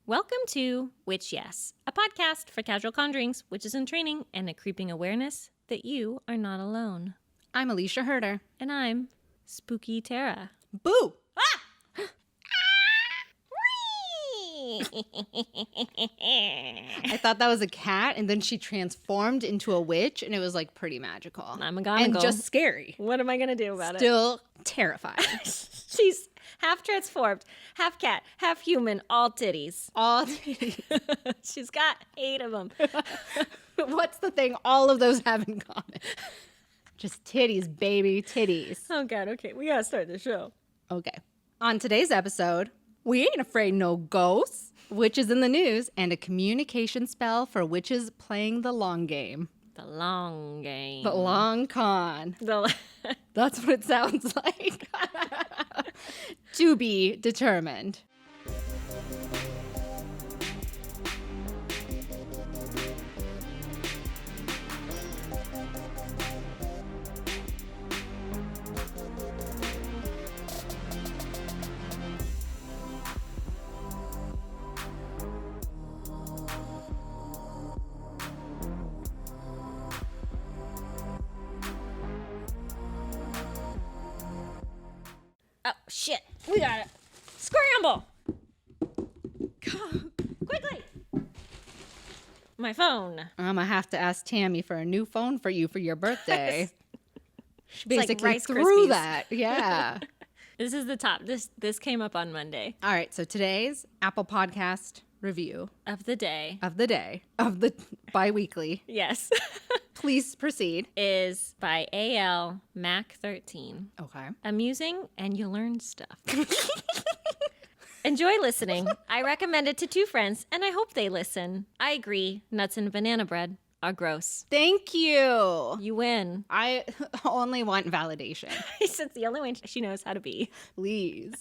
Welcome to Witch Yes, a podcast for casual conjurings, witches in training, and a creeping awareness that you are not alone. I'm Alicia Herder. And I'm Spooky Terra. Boo! Ah! I thought that was a cat, and then she transformed into a witch, and it was like pretty magical. I'm a McGonagall. And just scary. What am I going to do about Still terrifying. She's half transformed, half cat, half human, all titties. All titties. She's got 8 of them. What's the thing all of those have in common? Just titties, baby, titties. Oh, God. Okay, we got to start the show. Okay. On today's episode, we ain't afraid no ghosts, witches in the news, and a communication spell for witches playing the long game. The long game. The long con. That's what it sounds like. To be determined. Oh, shit. We got it. Scramble. Quickly. My phone. I'm going to have to ask Tammy for a new phone for you for your birthday. She basically Rice threw Krispies. that. Yeah. This is the top. This came up on Monday. All right. So today's Apple Podcast review Of the day. of the bi-weekly. Yes. Please proceed. Is by AL Mac 13. Okay. Amusing and you learn stuff. Enjoy listening. I recommend it to 2 friends and I hope they listen. I agree. Nuts and banana bread are gross. Thank you. You win. I only want validation. It's the only way she knows how to be. Please.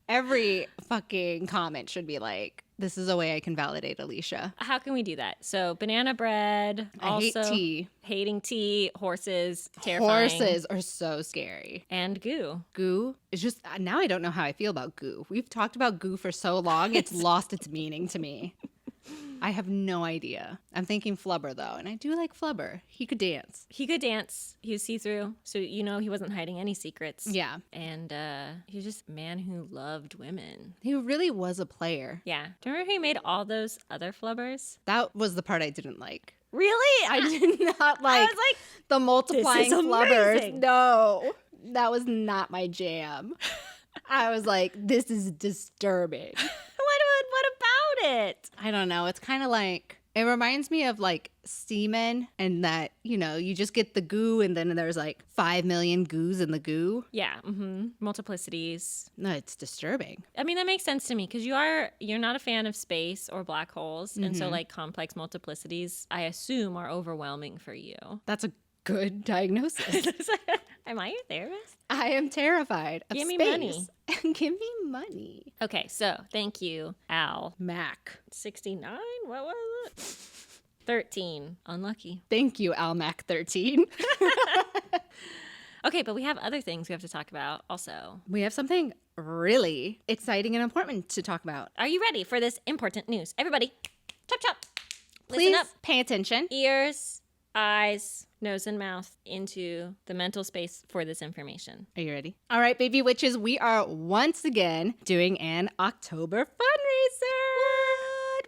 Every fucking comment should be like, this is a way I can validate Alicia. How can we do that? So banana bread. I hate also tea. Hating tea. Horses. Terrifying. Horses are so scary. And goo. Goo is just, now I don't know how I feel about goo. We've talked about goo for so long, it's lost its meaning to me. I have no idea. I'm thinking Flubber, though, and I do like Flubber. He could dance. He could dance. He was see-through, so you know he wasn't hiding any secrets. Yeah. And he was just a man who loved women. He really was a player. Yeah. Do you remember he made all those other Flubbers? That was the part I didn't like. Really? I did not like, I was like, the multiplying this is Flubbers. amazing. No, that was not my jam. I was like, this is disturbing. what about it? I don't know. It's kind of like, it reminds me of like semen, and that, you know, you just get the goo and then there's like 5 million goos in the goo. Yeah. Multiplicities. No, it's disturbing. I mean, that makes sense to me because you're not a fan of space or black holes. And so like complex multiplicities, I assume, are overwhelming for you. That's a good diagnosis. Am I your therapist? I am terrified of Give me space. money. Give me money. Okay, so thank you, Al. Mac. 69? What was it? 13. Unlucky. Thank you, Al Mac 13. Okay, but we have other things we have to talk about also. We have something really exciting and important to talk about. Are you ready for this important news? Everybody, chop chop. Please Listen up. pay attention. Ears, eyes, nose, and mouth into the mental space for this information. Are you ready? All right, baby witches, we are once again doing an October fundraiser.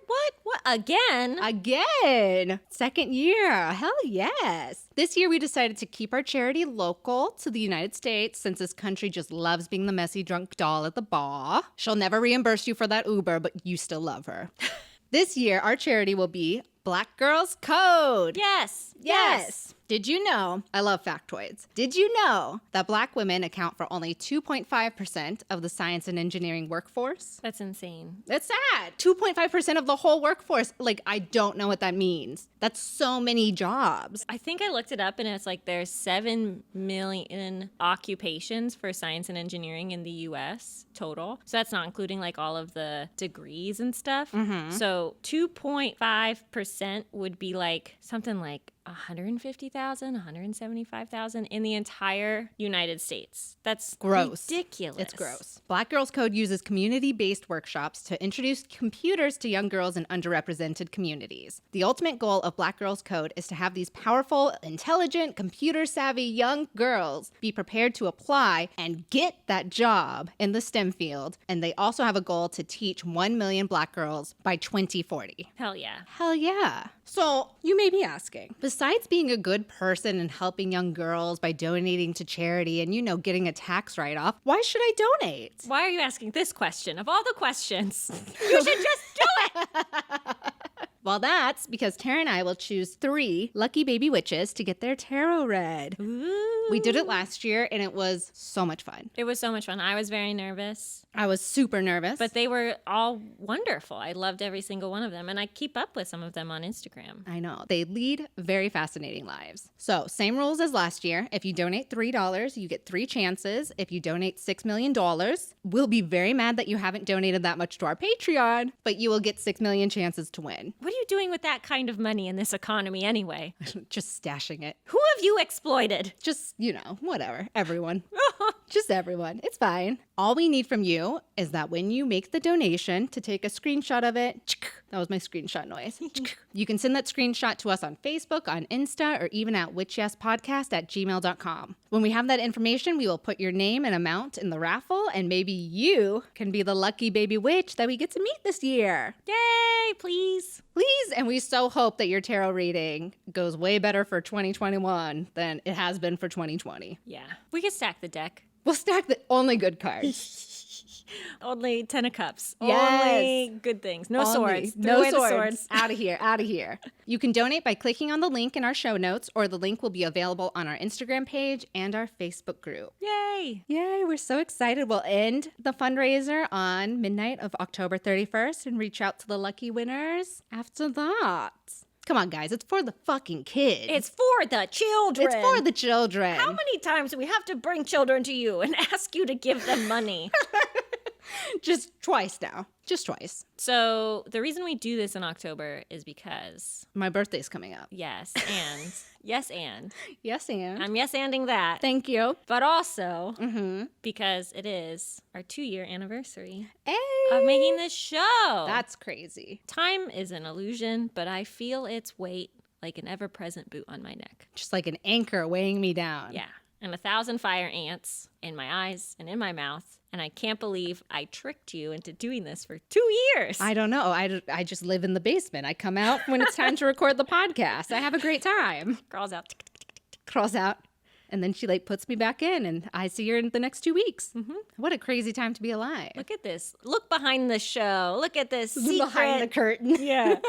What? Again? Again. Second year. Hell yes. This year we decided to keep our charity local to the United States since this country just loves being the messy drunk doll at the bar. She'll never reimburse you for that Uber, but you still love her. This year our charity will be Black Girls Code. Yes. Did you know, I love factoids, did you know that Black women account for only 2.5% of the science and engineering workforce? That's insane. That's sad. 2.5% of the whole workforce. Like, I don't know what that means. That's so many jobs. I think I looked it up and it's like there's 7 million occupations for science and engineering in the US total. So that's not including like all of the degrees and stuff. So 2.5% would be like something like 150,000, 175,000 in the entire United States. That's Gross. ridiculous. It's gross. Black Girls Code uses community-based workshops to introduce computers to young girls in underrepresented communities. The ultimate goal of Black Girls Code is to have these powerful, intelligent, computer-savvy young girls be prepared to apply and get that job in the STEM field. And they also have a goal to teach 1 million Black girls by 2040. Hell yeah. Hell yeah. So you may be asking, besides being a good person and helping young girls by donating to charity and, getting a tax write-off, why should I donate? Why are you asking this question? Of all the questions, you should just do it. Well, that's because Terra and I will choose 3 lucky baby witches to get their tarot read. Ooh. We did it last year and it was so much fun. It was so much fun. I was very nervous. I was super nervous. But they were all wonderful. I loved every single one of them. And I keep up with some of them on Instagram. I know. They lead very fascinating lives. So, same rules as last year. If you donate $3, you get 3 chances. If you donate $6 million, we'll be very mad that you haven't donated that much to our Patreon, but you will get 6 million chances to win. What are you doing with that kind of money in this economy anyway? Just stashing it. Who have you exploited? Just, whatever. Everyone. Just everyone. It's fine. All we need from you is that when you make the donation, to take a screenshot of it. That was my screenshot noise. You can send that screenshot to us on Facebook, on Insta, or even at witchyespodcast@gmail.com. When we have that information, we will put your name and amount in the raffle, and maybe you can be the lucky baby witch that we get to meet this year. Yay, please. Please. And we so hope that your tarot reading goes way better for 2021 than it has been for 2020. Yeah. We can stack the deck. We'll stack the only good cards. Only 10 of cups. Yes. Only good things. No swords. Throw No away the swords. Out of here. Out of here. You can donate by clicking on the link in our show notes, or the link will be available on our Instagram page and our Facebook group. Yay. Yay, we're so excited. We'll end the fundraiser on midnight of October 31st and reach out to the lucky winners after that. Come on, guys. It's for the fucking kids. It's for the children. It's for the children. How many times do we have to bring children to you and ask you to give them money? Just twice now. Just twice. So the reason we do this in October is because... my birthday's coming up. Yes, and... yes, and. Yes, and. I'm yes-anding that. Thank you. But also because it is our 2-year anniversary Hey! of making this show. That's crazy. Time is an illusion, but I feel its weight like an ever-present boot on my neck. Just like an anchor weighing me down. Yeah. And 1,000 fire ants in my eyes and in my mouth. And I can't believe I tricked you into doing this for 2 years. I don't know. I just live in the basement. I come out when it's time to record the podcast. I have a great time. Crawls out. Crawls out. And then she puts me back in, and I see her in the next 2 weeks. Mm-hmm. What a crazy time to be alive. Look at this. Look behind the show. Look at this secret. Behind the curtain. Yeah.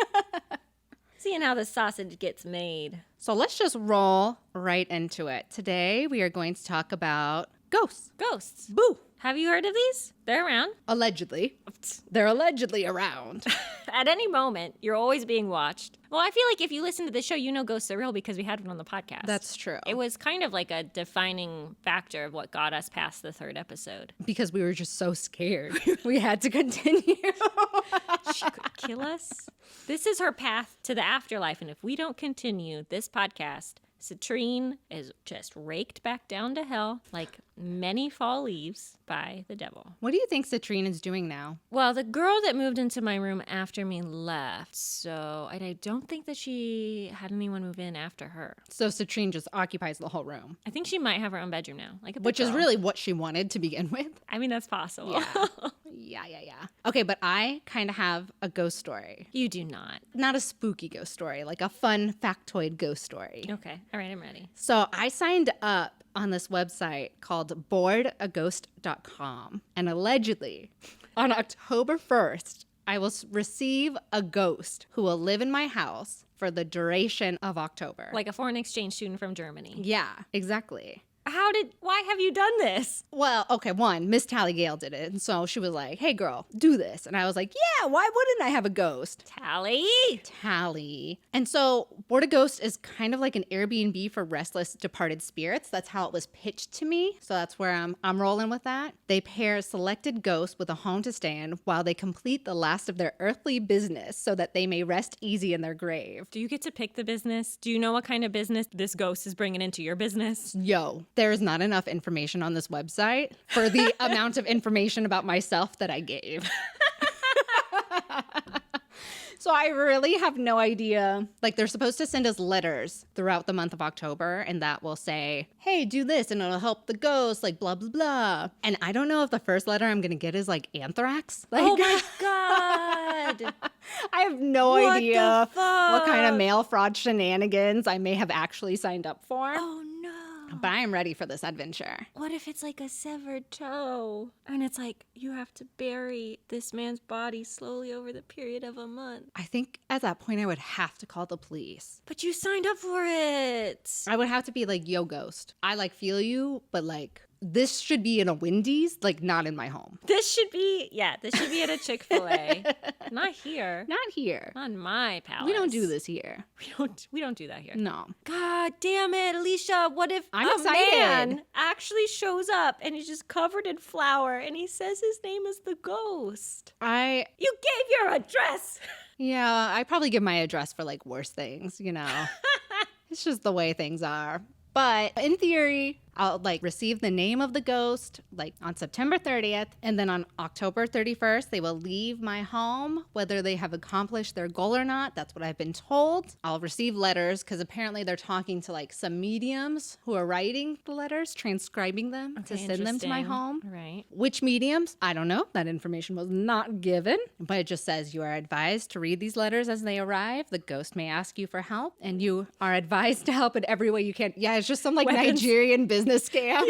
Seeing how the sausage gets made. So let's just roll right into it. Today we are going to talk about ghosts. Ghosts. Boo. Have you heard of these? They're around. Allegedly. They're allegedly around. At any moment, you're always being watched. Well, I feel like if you listen to this show, you know ghosts are real because we had one on the podcast. That's true. It was kind of like a defining factor of what got us past the 3rd episode. Because we were just so scared. We had to continue. She could kill us. This is her path to the afterlife. And if we don't continue this podcast, Citrine is just raked back down to hell like many fall leaves by the devil. What do you think Citrine is doing now? Well, the girl that moved into my room after me left, so I don't think that she had anyone move in after her. So Citrine just occupies the whole room. I think she might have her own bedroom now, like a big Which is girl. really what she wanted to begin with. I mean, that's possible. Yeah. Okay, but I kind of have a ghost story. You do not. Not a spooky ghost story, like a fun factoid ghost story. Okay. All right, I'm ready. So I signed up on this website called boardaghost.com. And allegedly, on October 1st, I will receive a ghost who will live in my house for the duration of October. Like a foreign exchange student from Germany. Yeah, exactly. How why have you done this? Well, okay, one, Miss Tally Gale did it. And so she was like, hey, girl, do this. And I was like, yeah, why wouldn't I have a ghost? Tally. And so Board a Ghost is kind of like an Airbnb for restless departed spirits. That's how it was pitched to me. So that's where I'm rolling with that. They pair selected ghosts with a home to stay in while they complete the last of their earthly business so that they may rest easy in their grave. Do you get to pick the business? Do you know what kind of business this ghost is bringing into your business? Yo, there is not enough information on this website for the amount of information about myself that I gave. So I really have no idea. Like, they're supposed to send us letters throughout the month of October, and that will say, hey, do this, and it'll help the ghost, like, blah, blah, blah. And I don't know if the first letter I'm going to get is, like, anthrax. Like, Oh, my God. I have no What idea the fuck? what kind of mail fraud shenanigans I may have actually signed up for. Oh, no. But I'm ready for this adventure. What if it's like a severed toe? And it's like, you have to bury this man's body slowly over the period of a month. I think at that point I would have to call the police. But you signed up for it. I would have to be like, yo, ghost, I like feel you, but like this should be in a Wendy's, like not in my home. This should be at a Chick-fil-A. Not here. Not here. Not in my palace. We don't do this here. We don't do that here. No. God damn it, Alicia. What if I'm a excited. man actually shows up and he's just covered in flour and he says his name is the ghost? You gave your address. Yeah, I probably give my address for like worse things, you know. It's just the way things are. But in theory, I'll like receive the name of the ghost like on September 30th. And then on October 31st, they will leave my home, whether they have accomplished their goal or not. That's what I've been told. I'll receive letters because apparently they're talking to like some mediums who are writing the letters, transcribing them to send them to my home. Right. Which mediums? I don't know. That information was not given. But it just says you are advised to read these letters as they arrive. The ghost may ask you for help and you are advised to help in every way you can. Yeah, it's just some like Weapons. Nigerian business scam.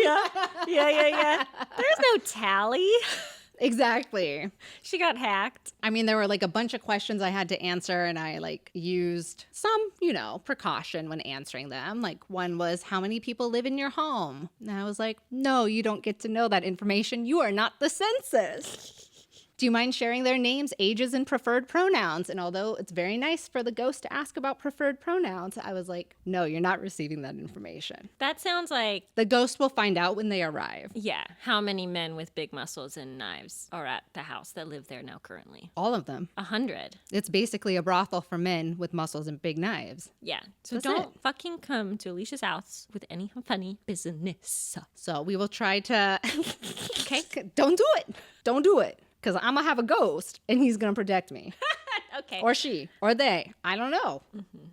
Yeah. There's no tally. Exactly. She got hacked. I mean, there were like a bunch of questions I had to answer and I like used some, precaution when answering them. Like one was, how many people live in your home? And I was like, no, you don't get to know that information. You are not the census. Do you mind sharing their names, ages, and preferred pronouns? And although it's very nice for the ghost to ask about preferred pronouns, I was like, no, you're not receiving that information. That sounds like, The ghost will find out when they arrive. yeah, how many men with big muscles and knives are at the house that live there now currently? All of them. 100. It's basically a brothel for men with muscles and big knives. Yeah. So That's don't fucking come to Alicia's house with any funny business. So we will try to... Okay. Don't do it. Don't do it. Because I'm going to have a ghost and he's going to protect me. Okay. Or she. Or they. I don't know.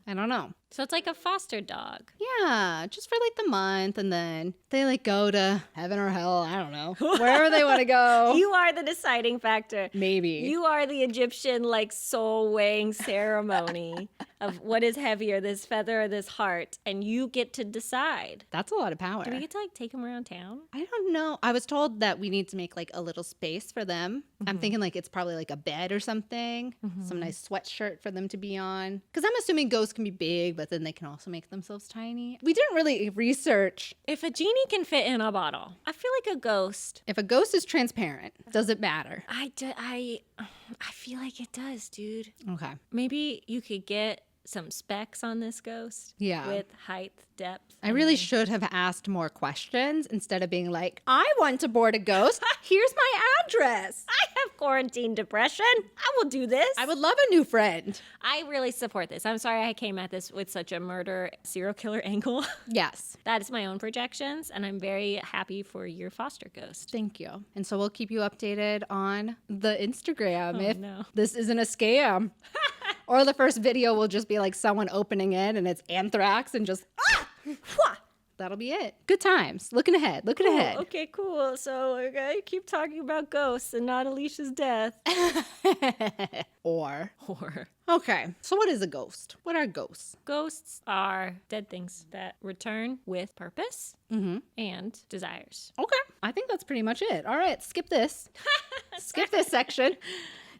I don't know. So it's like a foster dog. Yeah, just for like the month, and then they like go to heaven or hell. I don't know, wherever they want to go. You are the deciding factor. Maybe. You are the Egyptian like soul weighing ceremony of what is heavier, this feather or this heart, and you get to decide. That's a lot of power. Do we get to like take them around town? I don't know. I was told that we need to make like a little space for them. I'm thinking like it's probably like a bed or something, some nice sweatshirt for them to be on. Because I'm assuming ghosts can be big, but then they can also make themselves tiny. We didn't really research. If a genie can fit in a bottle, I feel like a ghost. If a ghost is transparent, does it matter? I feel like it does, dude. Okay. Maybe you could get some specs on this ghost. Yeah. With height, depth. I really should have asked more questions instead of being like, I want to board a ghost. Here's my address. I have quarantine depression. I will do this. I would love a new friend. I really support this. I'm sorry I came at this with such a murder serial killer angle. Yes. That is my own projections, and I'm very happy for your foster ghost. Thank you. And so we'll keep you updated on the Instagram if no. this isn't a scam. Or the first video will just be like someone opening it and it's anthrax and just, that'll be it. Good times. Looking ahead. Looking ahead. Okay, cool. So we're going to keep talking about ghosts and not Alicia's death. Or. Or Okay. So what is a ghost? What are ghosts? ghosts are dead things that return with purpose and desires. Okay. I think that's pretty much it. All right. Skip this. Skip this section.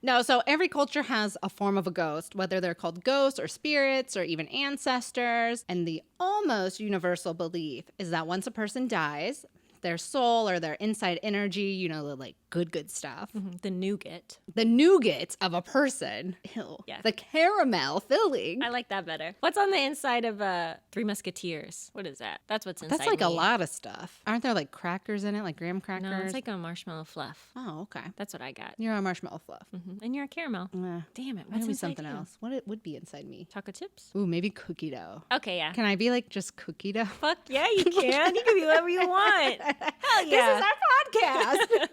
No, so every culture has a form of a ghost, whether they're called ghosts or spirits or even ancestors. And the almost universal belief is that once a person dies, their soul or their inside energy, the like good stuff. The nougat. The nougat of a person. Ew. Yeah. The caramel filling. I like that better. What's on the inside of Three Musketeers? What is that? That's what's inside That's like me. a lot of stuff. Aren't there like crackers in it, like graham crackers? No, it's like a marshmallow fluff. Oh, okay. That's what I got. You're a marshmallow fluff. And you're a caramel. Damn it. What's Maybe inside something you? else. What it would be inside me? Chocolate chips? Ooh, maybe cookie dough. Okay, yeah. Can I be like just cookie dough? Fuck yeah, you can. You can be whatever you want. Hell yeah. This is our podcast.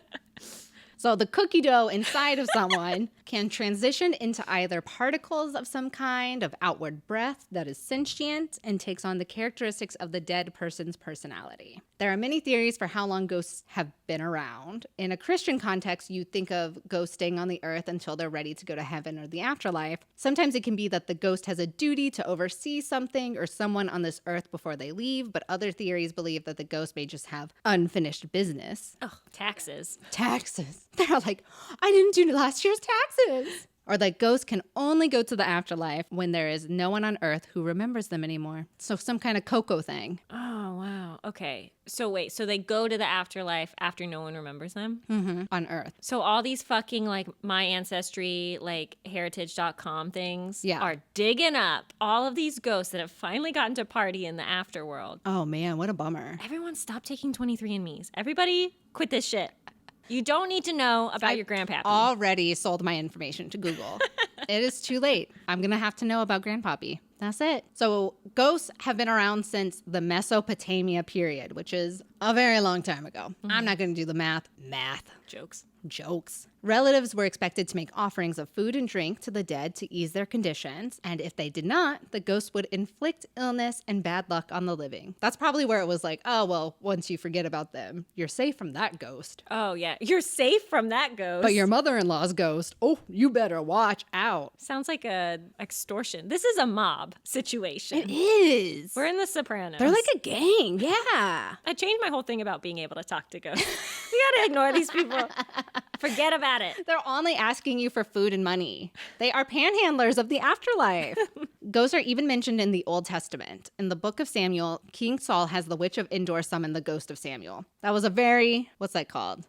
So the cookie dough inside of someone can transition into either particles of some kind of outward breath that is sentient and takes on the characteristics of the dead person's personality. There are many theories for how long ghosts have been around. In a Christian context, you think of ghosts staying on the earth until they're ready to go to heaven or the afterlife. Sometimes it can be that the ghost has a duty to oversee something or someone on this earth before they leave, but other theories believe that the ghost may just have unfinished business. Oh, taxes. Taxes. They're like, I didn't do last year's taxes. Or that ghosts can only go to the afterlife when there is no one on earth who remembers them anymore. So some kind of Coco thing. Oh, wow. Okay. So wait, so they go to the afterlife after no one remembers them? On earth. So all these fucking like My Ancestry, like heritage.com things are digging up all of these ghosts that have finally gotten to party in the afterworld. Oh man, what a bummer. Everyone stop taking 23andMe's. Everybody quit this shit. You don't need to know about your grandpappy. Already sold my information to Google. It is too late. I'm going to have to know about grandpappy. That's it. So ghosts have been around since the Mesopotamia period, which is a very long time ago. I'm not going to do the math. Jokes. Relatives were expected to make offerings of food and drink to the dead to ease their conditions, and if they did not, the ghost would inflict illness and bad luck on the living. That's probably where it was like, oh, well, once you forget about them, you're safe from that ghost. Oh, yeah. You're safe from that ghost. But your mother-in-law's ghost, oh, you better watch out. Sounds like a extortion. This is a mob situation. It is. We're in The Sopranos. They're like a gang, yeah. I changed my whole thing about being able to talk to ghosts. We gotta ignore these people. Forget about it. They're only asking you for food and money. They are panhandlers of the afterlife. Ghosts are even mentioned in the Old Testament. In the book of Samuel, King Saul has the witch of Endor summon the ghost of Samuel. That was a very, what's that called?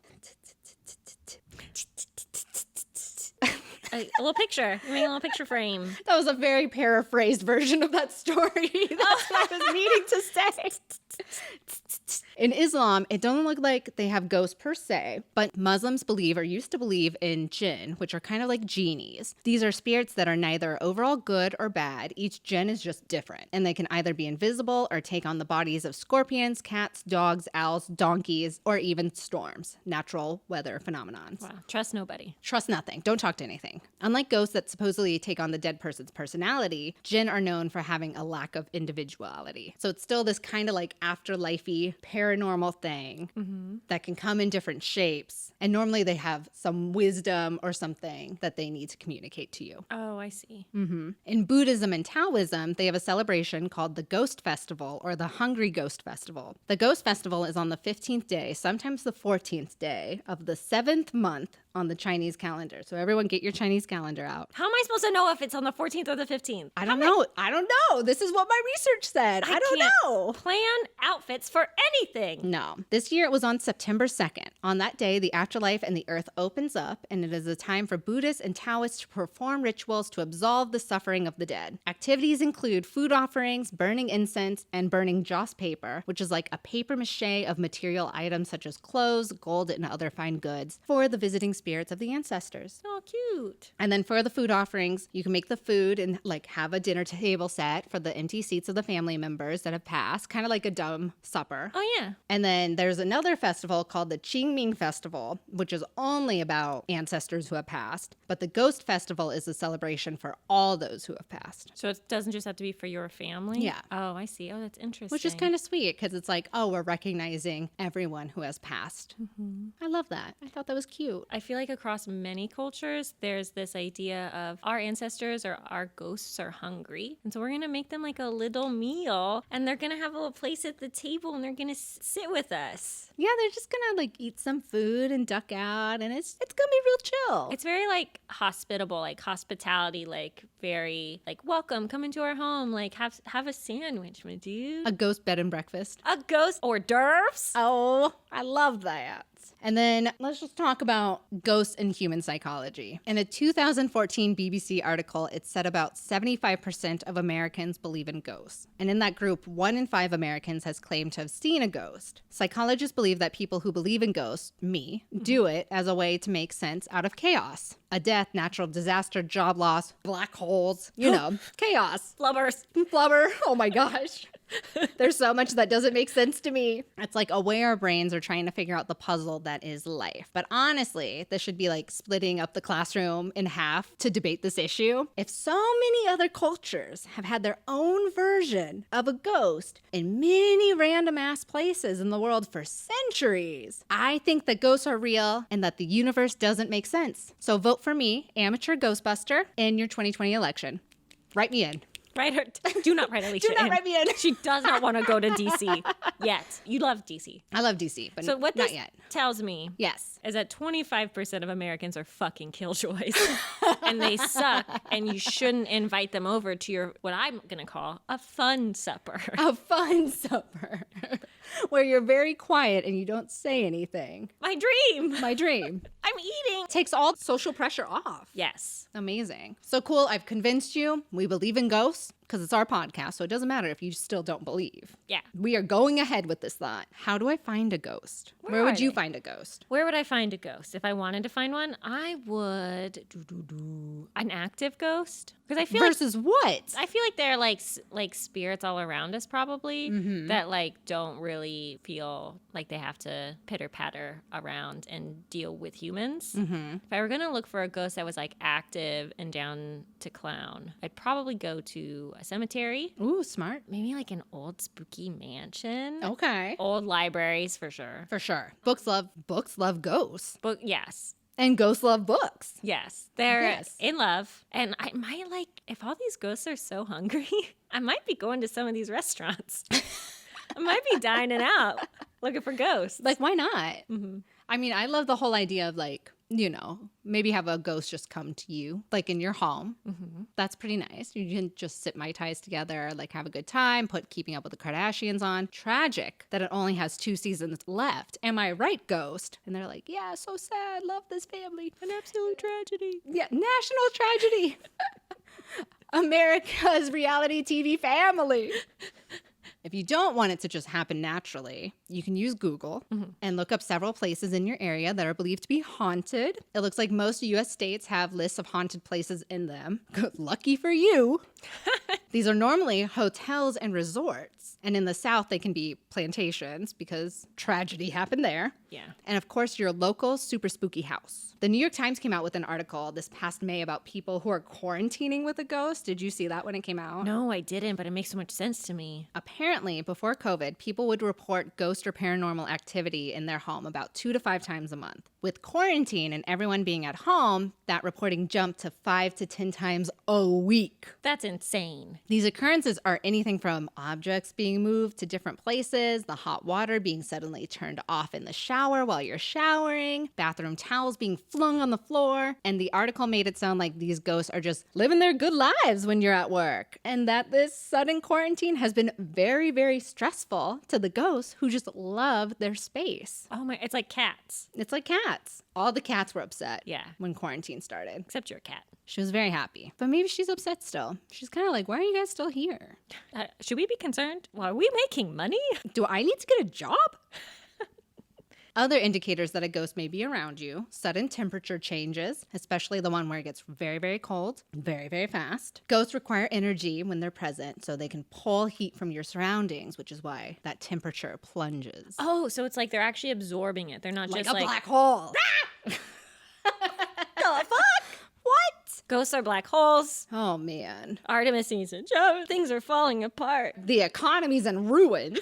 A little picture. You make a little picture frame. That was a very paraphrased version of that story. That's what I was meaning to say. In Islam, it doesn't look like they have ghosts per se, but Muslims believe or used to believe in jinn, which are kind of like genies. These are spirits that are neither overall good or bad. Each jinn is just different, and they can either be invisible or take on the bodies of scorpions, cats, dogs, owls, donkeys, or even storms, natural weather phenomenons. Wow. Trust nobody. Trust nothing. Don't talk to anything. Unlike ghosts that supposedly take on the dead person's personality, jinn are known for having a lack of individuality. So it's still this kind of like afterlife-y, paranormal thing that can come in different shapes. And normally they have some wisdom or something that they need to communicate to you. Oh, I see. In Buddhism and Taoism, they have a celebration called the Ghost Festival or the Hungry Ghost Festival. The Ghost Festival is on the 15th day, sometimes the 14th day of the 7th month on the Chinese calendar. So everyone get your Chinese calendar out. How am I supposed to know if it's on the 14th or the 15th? I don't know. I don't know. This is what my research said. I don't can't know. Plan outfits for anything. No. This year it was on September 2nd. On that day, the afterlife and the earth opens up, and it is a time for Buddhists and Taoists to perform rituals to absolve the suffering of the dead. Activities include food offerings, burning incense, and burning joss paper, which is like a paper mache of material items such as clothes, gold, and other fine goods for the visiting spirits of the ancestors. Oh, cute. And then for the food offerings, you can make the food and like have a dinner table set for the empty seats of the family members that have passed, kind of like a dumb supper. Oh, yeah. And then there's another festival called the Qingming Festival, which is only about ancestors who have passed. But the Ghost Festival is a celebration for all those who have passed. So it doesn't just have to be for your family? Yeah. Oh, I see. Oh, that's interesting. Which is kind of sweet because it's like, oh, we're recognizing everyone who has passed. I love that. I thought that was cute. I feel feel like across many cultures, there's this idea of our ancestors or our ghosts are hungry. And so we're going to make them like a little meal and they're going to have a little place at the table and they're going to sit with us. Yeah, they're just gonna like eat some food and duck out, and it's gonna be real chill. It's very like hospitable, like hospitality, like very like welcome, come into our home, like have a sandwich, my dude. A ghost bed and breakfast. A ghost hors d'oeuvres. Oh, I love that. And then let's just talk about ghosts and human psychology. In a 2014 BBC article, it said about 75% of Americans believe in ghosts. And in that group, 1 in 5 Americans has claimed to have seen a ghost. Psychologists believe that people who believe in ghosts, me, do it as a way to make sense out of chaos. A death, natural disaster, job loss, black holes, chaos. Flubbers. Flubber. Oh my gosh. There's so much that doesn't make sense to me. It's like a way our brains are trying to figure out the puzzle that is life. But honestly, this should be like splitting up the classroom in half to debate this issue. If so many other cultures have had their own version of a ghost in many random ass places in the world for centuries, I think that ghosts are real and that the universe doesn't make sense. So vote for me, amateur Ghostbuster, in your 2020 election. Write me in. Write her. Do not write Alicia. Do not write me in. She does not want to go to DC yet. You love DC. I love DC, but So what not this yet. tells me Yes. is that 25% of Americans are fucking killjoys and they suck and you shouldn't invite them over to your, what I'm going to call a fun supper. A fun supper where you're very quiet and you don't say anything. My dream. My dream. I'm eating. Takes all social pressure off. Yes. Amazing. So cool. I've convinced you. We believe in ghosts because it's our podcast. So it doesn't matter if you still don't believe. Yeah. We are going ahead with this thought. How do I find a ghost? Where would are you they? find a ghost? Where would I find a ghost? If I wanted to find one, I would an active ghost. Because I feel Versus what? I feel like they're like spirits all around us probably that like don't really feel like they have to pitter patter around and deal with humans. If I were going to look for a ghost that was like active and down to clown, I'd probably go to a cemetery. Ooh, smart. Maybe like an old spooky mansion. Okay. Old libraries for sure. For sure. Books love ghosts. But yes. And ghosts love books. Yes, they're Yes. in love. And I might like, if all these ghosts are so hungry, I might be going to some of these restaurants. I might be dining out looking for ghosts. Like, why not? I mean, I love the whole idea of like, maybe have a ghost just come to you, like in your home. That's pretty nice. You can just sit Mai Tais together, like have a good time, put Keeping Up with the Kardashians on. Tragic that it only has 2 seasons left. Am I right, ghost? And they're like, yeah, so sad. Love this family. An absolute tragedy. Yeah, national tragedy. America's reality TV family. If you don't want it to just happen naturally, you can use Google and look up several places in your area that are believed to be haunted. It looks like most U.S. states have lists of haunted places in them. Lucky for you. These are normally hotels and resorts. And in the South, they can be plantations because tragedy happened there. Yeah. And of course, your local super spooky house. The New York Times came out with an article this past May about people who are quarantining with a ghost. Did you see that when it came out? No, I didn't, but it makes so much sense to me. Apparently, before COVID, people would report ghost or paranormal activity in their home about 2 to 5 times a month. With quarantine and everyone being at home, that reporting jumped to 5 to 10 times a week. That's insane. These occurrences are anything from objects being moved to different places, the hot water being suddenly turned off in the shower while you're showering, bathroom towels being flung on the floor, and the article made it sound like these ghosts are just living their good lives when you're at work, and that this sudden quarantine has been very, very stressful to the ghosts who just love their space. Oh my, it's like cats. It's like cats. All the cats were upset Yeah. when quarantine started. Except you're a cat. She was very happy, but maybe she's upset still. She's kind of like, why are you guys still here? Should we be concerned? Well, are we making money? Do I need to get a job? Other indicators that a ghost may be around you: sudden temperature changes, especially the one where it gets very, very cold, very, very fast. Ghosts require energy when they're present, so they can pull heat from your surroundings, which is why that temperature plunges. Oh, so it's like they're actually absorbing it. They're not Like just a like black hole. The fuck? What? Ghosts are black holes. Oh, man. Artemis needs a job. Things are falling apart. The economy's in ruins.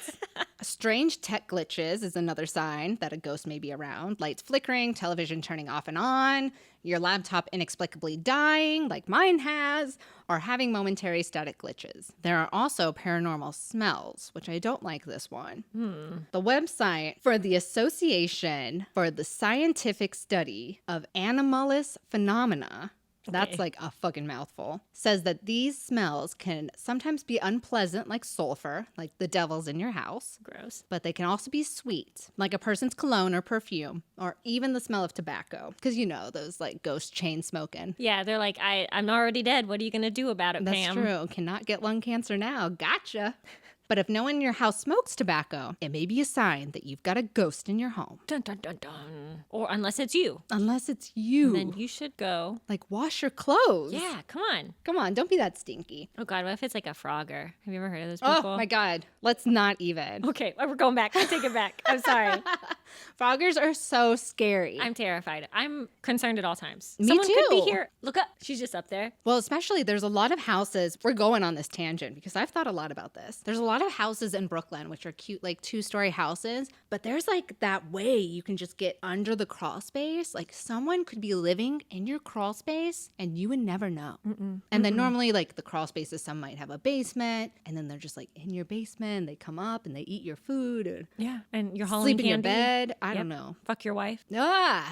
Strange tech glitches is another sign that a ghost may be around. Lights flickering, television turning off and on, your laptop inexplicably dying, like mine has, or having momentary static glitches. There are also paranormal smells, which I don't like this one. The website for the Association for the Scientific Study of Anomalous Phenomena, that's like a fucking mouthful, says that these smells can sometimes be unpleasant, like sulfur, like the devil's in your house. Gross. But they can also be sweet, like a person's cologne or perfume, or even the smell of tobacco. Because you know, those like ghost chain smoking. Yeah, they're like, I'm already dead. What are you going to do about it, That's Pam? true. Cannot get lung cancer now. Gotcha. But if no one in your house smokes tobacco, it may be a sign that you've got a ghost in your home. Dun, dun, dun, dun. Or unless it's you. Unless it's you. Then you should go. Like, wash your clothes. Yeah, come on. Come on, don't be that stinky. Oh, God, what if it's like a frogger? Have you ever heard of those people? Oh, my God. Let's not even. Okay, we're going back. I take it back. I'm sorry. Froggers are so scary. I'm terrified. I'm concerned at all times. Me Someone could be too. here. Look up. She's just up there. Well, especially there's a lot of houses. We're going on this tangent because I've thought a lot about this. There's a lot of houses in Brooklyn, which are cute, like 2-story houses. But there's like that way you can just get under the crawl space. Like someone could be living in your crawl space and you would never know. And then normally like the crawl spaces, some might have a basement and then they're just like in your basement. They come up and they eat your food and Yeah, and you're hauling sleep in your candy. bed. I Yep. don't know. Fuck your wife. They're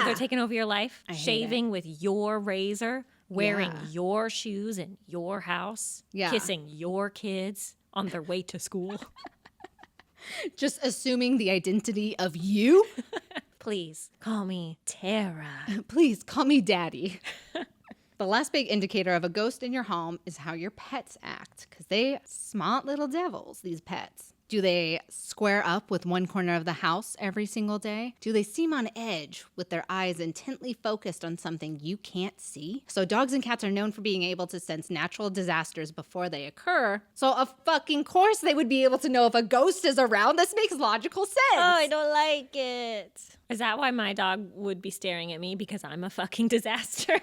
They're taking over your life, hate shaving with your razor, wearing Yeah. your shoes in your house, Yeah. kissing your kids on their way to school. just assuming the identity of you. Please call me Terra. Please call me daddy. The last big indicator of a ghost in your home is how your pets act, because they smart little devils, these pets. Do they square up with one corner of the house every single day? Do they seem on edge with their eyes intently focused on something you can't see? So dogs and cats are known for being able to sense natural disasters before they occur. So of fucking course they would be able to know if a ghost is around. This makes logical sense. Oh, I don't like it. Is that why my dog would be staring at me? Because I'm a fucking disaster.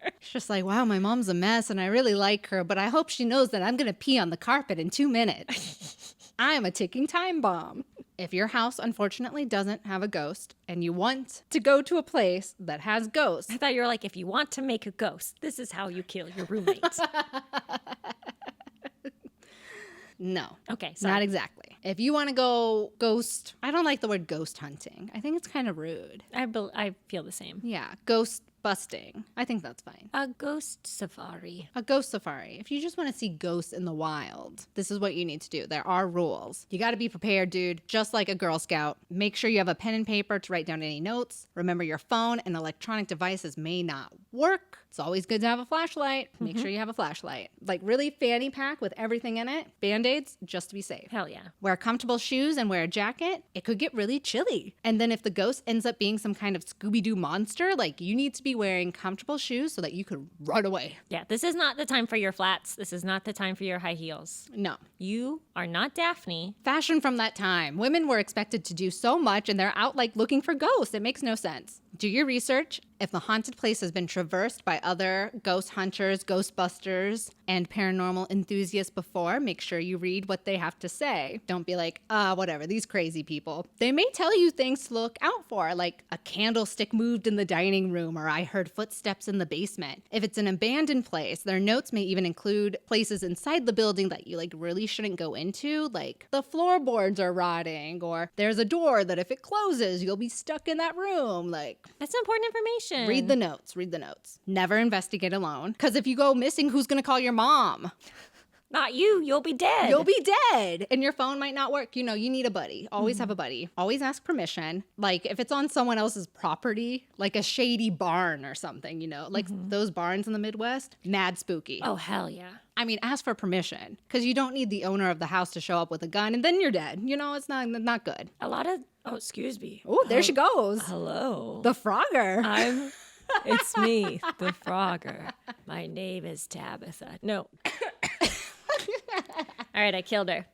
It's just like, wow, my mom's a mess and I really like her, but I hope she knows that I'm going to pee on the carpet in 2 minutes. I am a ticking time bomb. If your house unfortunately doesn't have a ghost and you want to go to a place that has ghosts, I thought you were like, if you want to make a ghost, this is how you kill your roommate. no. Okay, sorry. Not exactly. If you want to go ghost, I don't like the word ghost hunting. I think it's kind of rude. I feel the same. Yeah, ghost busting. I think that's fine. A ghost safari. A ghost safari. If you just want to see ghosts in the wild, this is what you need to do. There are rules. You got to be prepared, dude. Just like a Girl Scout. Make sure you have a pen and paper to write down any notes. Remember, your phone and electronic devices may not work. It's always good to have a flashlight. Make sure you have a flashlight. Like really fanny pack with everything in it. Band-Aids, just to be safe. Hell yeah. Wear comfortable shoes and wear a jacket. It could get really chilly. And then if the ghost ends up being some kind of Scooby-Doo monster, like you need to be wearing comfortable shoes so that you could run away. Yeah, this is not the time for your flats. This is not the time for your high heels. No. You are not Daphne. Fashion from that time. Women were expected to do so much and they're out like looking for ghosts. It makes no sense. Do your research. If the haunted place has been traversed by other ghost hunters, ghostbusters, and paranormal enthusiasts before, make sure you read what they have to say. Don't be like, whatever, these crazy people. They may tell you things to look out for, like a candlestick moved in the dining room or I heard footsteps in the basement. If it's an abandoned place, their notes may even include places inside the building that you like really shouldn't go into, like the floorboards are rotting or there's a door that if it closes, you'll be stuck in that room. Like, That's important information. read the notes. Read the notes. Never investigate alone. Because if you go missing, who's going to call your mom? Not you. You'll be dead. You'll be dead. And your phone might not work. You know, you need a buddy. Always have a buddy. Always ask permission. Like if it's on someone else's property, like a shady barn or something, you know, like those barns in the Midwest, mad spooky. Oh, hell yeah. I mean, ask for permission because you don't need the owner of the house to show up with a gun and then you're dead. You know, it's not good. A lot of... Oh, excuse me. Oh, there she goes. Hello. The Frogger. It's me, the Frogger. My name is Tabitha. No. All right, I killed her.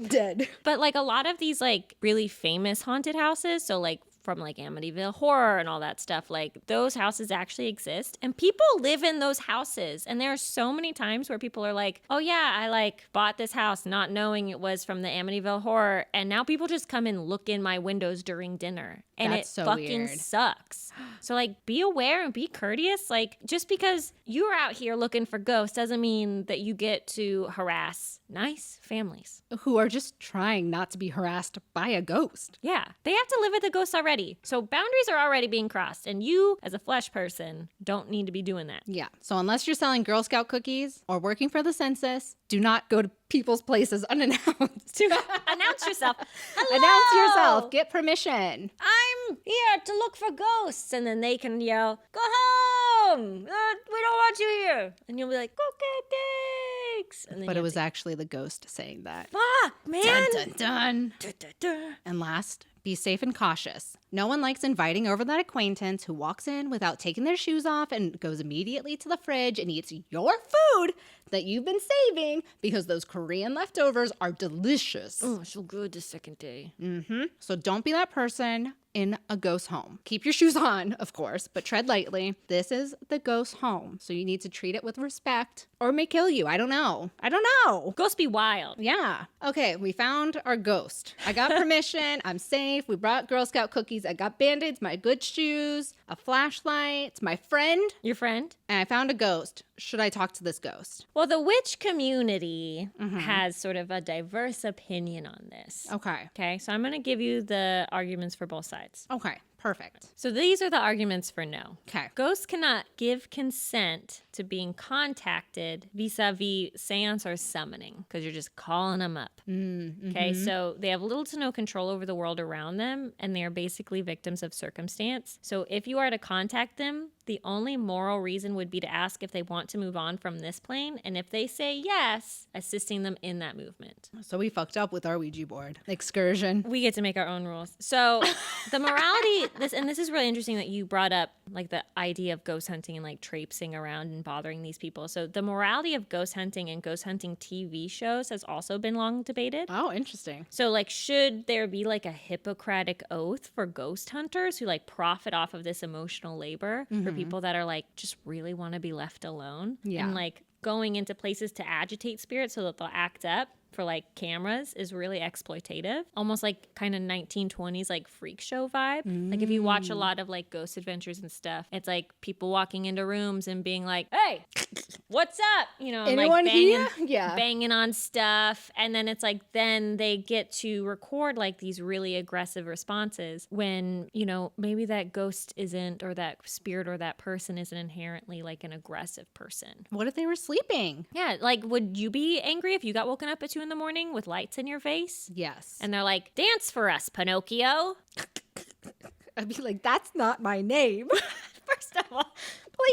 Dead. But like a lot of these like really famous haunted houses, so like from like Amityville Horror and all that stuff. Like those houses actually exist and people live in those houses. And there are so many times where people are like, oh yeah, I like bought this house not knowing it was from the Amityville Horror. And now people just come and look in my windows during dinner. And That's it so fucking weird. sucks. So like be aware and be courteous. Like just because you're out here looking for ghosts doesn't mean that you get to harass nice families. Who are just trying not to be harassed by a ghost. Yeah, they have to live with the ghosts already. So boundaries are already being crossed. And you, as a flesh person, don't need to be doing that. Yeah. So unless you're selling Girl Scout cookies or working for the census, do not go to people's places unannounced. Announce yourself. Hello! Announce yourself. Get permission. I'm here to look for ghosts. And then they can yell, go home. We don't want you here. And you'll be like, okay, thanks. And then But you it have was to- actually the ghost saying that. Fuck, man. Dun, dun, dun. Dun, dun, dun. And last, be safe and cautious. No one likes inviting over that acquaintance who walks in without taking their shoes off and goes immediately to the fridge and eats your food that you've been saving because those Korean leftovers are delicious. Oh, so good the second day. So don't be that person in a ghost home. Keep your shoes on, of course, but tread lightly. This is the ghost home, so you need to treat it with respect or it may kill you. I don't know. Ghosts be wild. Yeah. Okay, we found our ghost. I got permission. I'm safe. We brought Girl Scout cookies. I got Band-Aids, my good shoes, a flashlight, my friend, Your friend? and I found a ghost. Should I talk to this ghost? Well, the witch community has sort of a diverse opinion on this. Okay. Okay, so I'm going to give you the arguments for both sides. Okay. Perfect. So these are the arguments for no. Okay. Ghosts cannot give consent to being contacted vis-a-vis seance or summoning because you're just calling them up. Okay, so they have little to no control over the world around them and they are basically victims of circumstance. So if you are to contact them, the only moral reason would be to ask if they want to move on from this plane, and if they say yes, assisting them in that movement. So we fucked up with our Ouija board excursion. We get to make our own rules. So the morality, this is really interesting that you brought up like the idea of ghost hunting and like traipsing around and bothering these people. So the morality of ghost hunting and ghost hunting TV shows has also been long debated. Oh, interesting. So like should there be like a Hippocratic oath for ghost hunters who like profit off of this emotional labor for people that are like just really want to be left alone Yeah. and like going into places to agitate spirits so that they'll act up for like cameras is really exploitative, almost like kind of 1920s like freak show vibe. Like if you watch a lot of like Ghost Adventures and stuff, it's like people walking into rooms and being like, hey, what's up, you know, and Anyone like banging, here? Yeah. banging on stuff, and then it's like then they get to record like these really aggressive responses when, you know, maybe that ghost isn't, or that spirit or that person isn't inherently like an aggressive person. What if they were sleeping? Yeah, like would you be angry if you got woken up at 2 a.m. with lights in your face? Yes. And they're like, dance for us, Pinocchio. I'd be like, that's not my name. First of all.